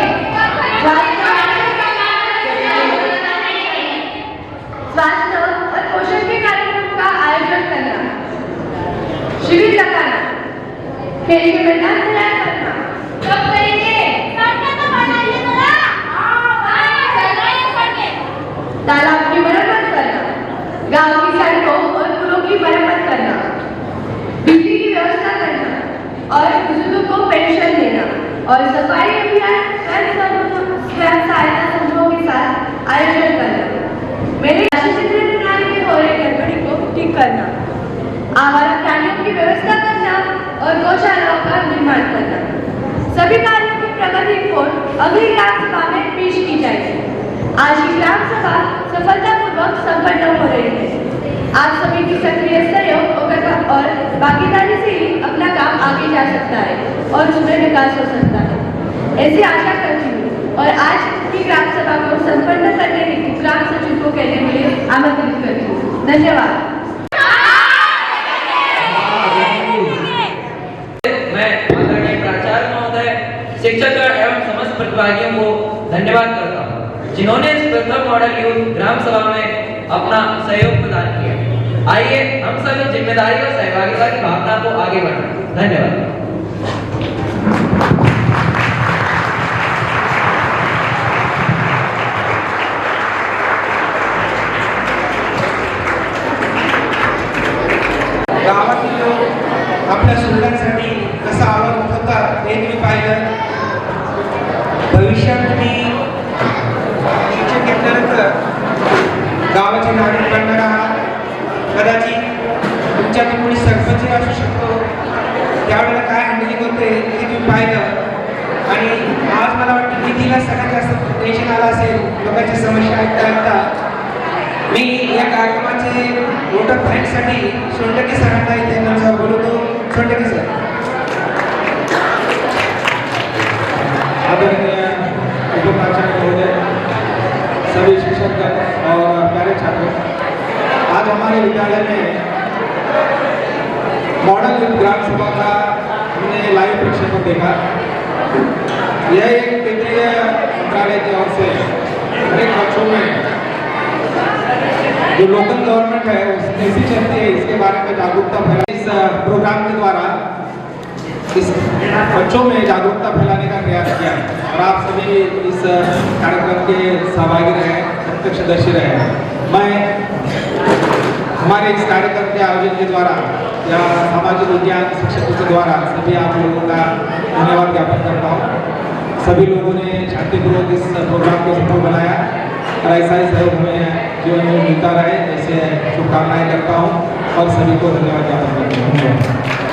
स्वास्थ्य और पोषण के कार्यक्रम का आयोजन करना, शिविर लगाना, खेल के मैदान तैयार करना। कब करेंगे? तालाब की मरम्मत करना, गांव की सड़कों और पुलों की मरम्मत करना, बिजली की व्यवस्था करना और बुजुर्गों को पेंशन देना और सफाई अभियान स्वयं सहायता समूहों के साथ आयोजन करना। मेरे शिक्षण प्रणाली में हो रही गड़बड़ी को ठीक करना, आवारा प्राणियों की व्यवस्था करना और गौशालाओं का निर्माण करना। सभी कार्यों की प्रगति रिपोर्ट अगली ग्राम सभा में पेश की जाएगी। आज की ग्राम सभा सफलतापूर्वक संपन्न हो रही है। आप सभी की सक्रिय सहयोग और भागीदारी से ही अपना काम आगे जा सकता है और उसमें विकास हो सकता है, ऐसी आशा करती हूँ। और आज की ग्राम सभा को संपन्न करने हेतु ग्राम सचिव को कहने के लिए आमंत्रित करती हूँ। धन्यवाद। मैं आदरणीय प्राचार्य महोदय, शिक्षक एवं समस्त प्रतिभागियों को धन्यवाद करता हूँ जिन्होंने इस प्रथम मॉडल यूथ ग्राम सभा में अपना सहयोग प्रदान किया। आइए हम सभी जिम्मेदारी और सहभागिता की भावना को आगे बढ़ाएं। धन्यवाद। गावातील लोक आपल्या सुविधांसाठी कसा आवडत होता हे तुम्ही पाहिलं। भविष्यात तुम्ही शिक्षण घेतल्यानंतर गावाचे नागरिक बनणार आहात। कदाचित तुमच्याकडे कोणी सरपंच असू शकतो, त्यावेळेला काय हँडलिंग होते हे तुम्ही पाहिलं। आणि आज मला वाटतं कितीला सगळ्यात जास्त टेन्शन आलं असेल लोकांची समस्या ऐकता ऐकता। मी या कार्यक्रमाचे मोठ्या फ्रेंडसाठी सोंडके सरांना इथे नमस्कार बोलवतो। सोंडके सर। आदरणीय उपप्राचार्य महोदय, सभी शिक्षक और प्यारे छात्र, आज हमारे विद्यालय में मॉडल यूथ ग्राम सभा का हमने लाइव प्रक्षेपण देखा। यह एक केंद्रीय मंत्रालय की ओर से हरेक बच्चों में जो लोकल गवर्नमेंट है वो कैसी चलती है इसके बारे में जागरूकता फैला। इस प्रोग्राम के द्वारा इस बच्चों में जागरूकता फैलाने का प्रयास किया और आप सभी इस कार्यक्रम के सहभागी रहे, प्रत्यक्षदर्शी रहे। मैं हमारे इस कार्यक्रम के आयोजन के द्वारा या सामाजिक विज्ञान शिक्षकों के द्वारा सभी आप लोगों का धन्यवाद ज्ञापन करता हूँ। सभी लोगों ने शांतिपूर्वक इस प्रोग्राम को सफल बनाया और ऐसा ही सहयोग हमें जीवन में मिलता रहे, ऐसे शुभकामनाएं करता हूँ और सभी को धन्यवाद ज्ञापन करता हूँ।